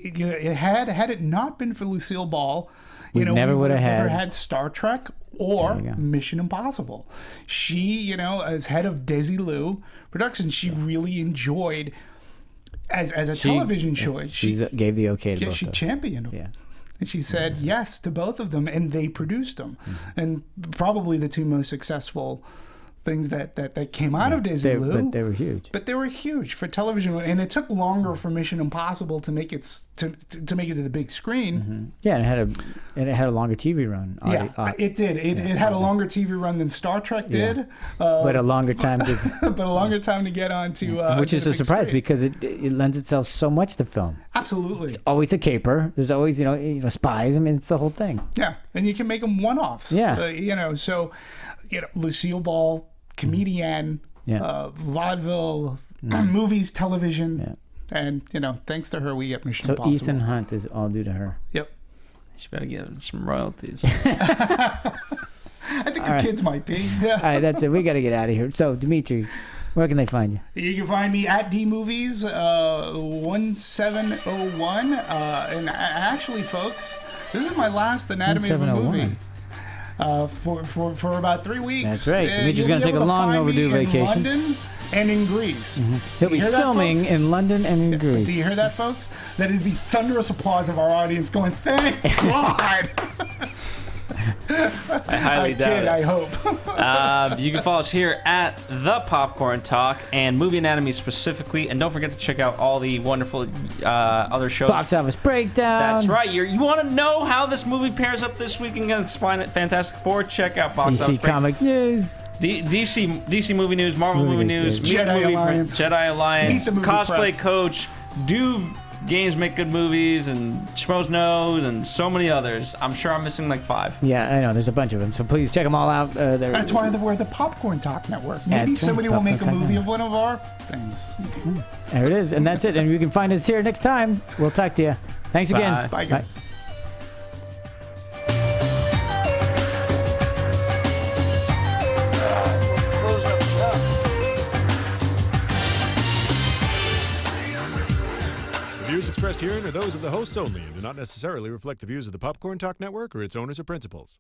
had it not been for Lucille Ball, we never had Star Trek or Mission Impossible. She, as head of Desi Lou Productions, she really enjoyed as a television show. She gave the okay to both. She championed them. Yeah. And she said yes to both of them, and they produced them. And probably the 2 most successul things that came out of Desi Lou, but they were huge. But they were huge for television, and it took longer for Mission Impossible to make it to make it to the big screen. Yeah, and it had a longer TV run. It did. It had a longer TV run than Star Trek did, but a longer time to get onto which is a surprise because it lends itself so much to film. Absolutely, it's always a caper. There's always spies. I mean, it's the whole thing. Yeah, and you can make them one-offs. Yeah, so Lucille Ball. Comedian, vaudeville, movies, television, and thanks to her, we get Mission Impossible. So Ethan Hunt is all due to her. Yep. She better give him some royalties. I think her kids might be. Yeah. All right, that's it. We got to get out of here. So Demetri, where can they find you? You can find me at DMovies 1701. And actually, folks, this is my last Anatomy of a Movie. For about 3 weeks. That's right. Dimitri's going to take a long overdue vacation. In London and in Greece. He'll be filming in London and in Greece. Do you hear that, folks? That is the thunderous applause of our audience going, thank God. I highly doubt it. I hope. You can follow us here at The Popcorn Talk and Movie Anatomy specifically. And don't forget to check out all the wonderful other shows. Box Office Breakdown. That's right. You want to know how this movie pairs up this week against Fantastic Four? Check out Box Office Breakdown. DC Comic News. DC Movie News, Marvel Movie News, Jedi Alliance, Cosplay Coach, Do Games Make Good Movies, and Schmoes Knows, and so many others. I'm sure I'm missing like 5. Yeah, I know. There's a bunch of them. So please check them all out. That's why we're the Popcorn Talk Network. Maybe somebody will make a movie of one of our things. There it is. And that's it. And you can find us here next time. We'll talk to you. Thanks again. Bye, guys. Bye. The views expressed herein are those of the hosts only and do not necessarily reflect the views of the Popcorn Talk Network or its owners or principals.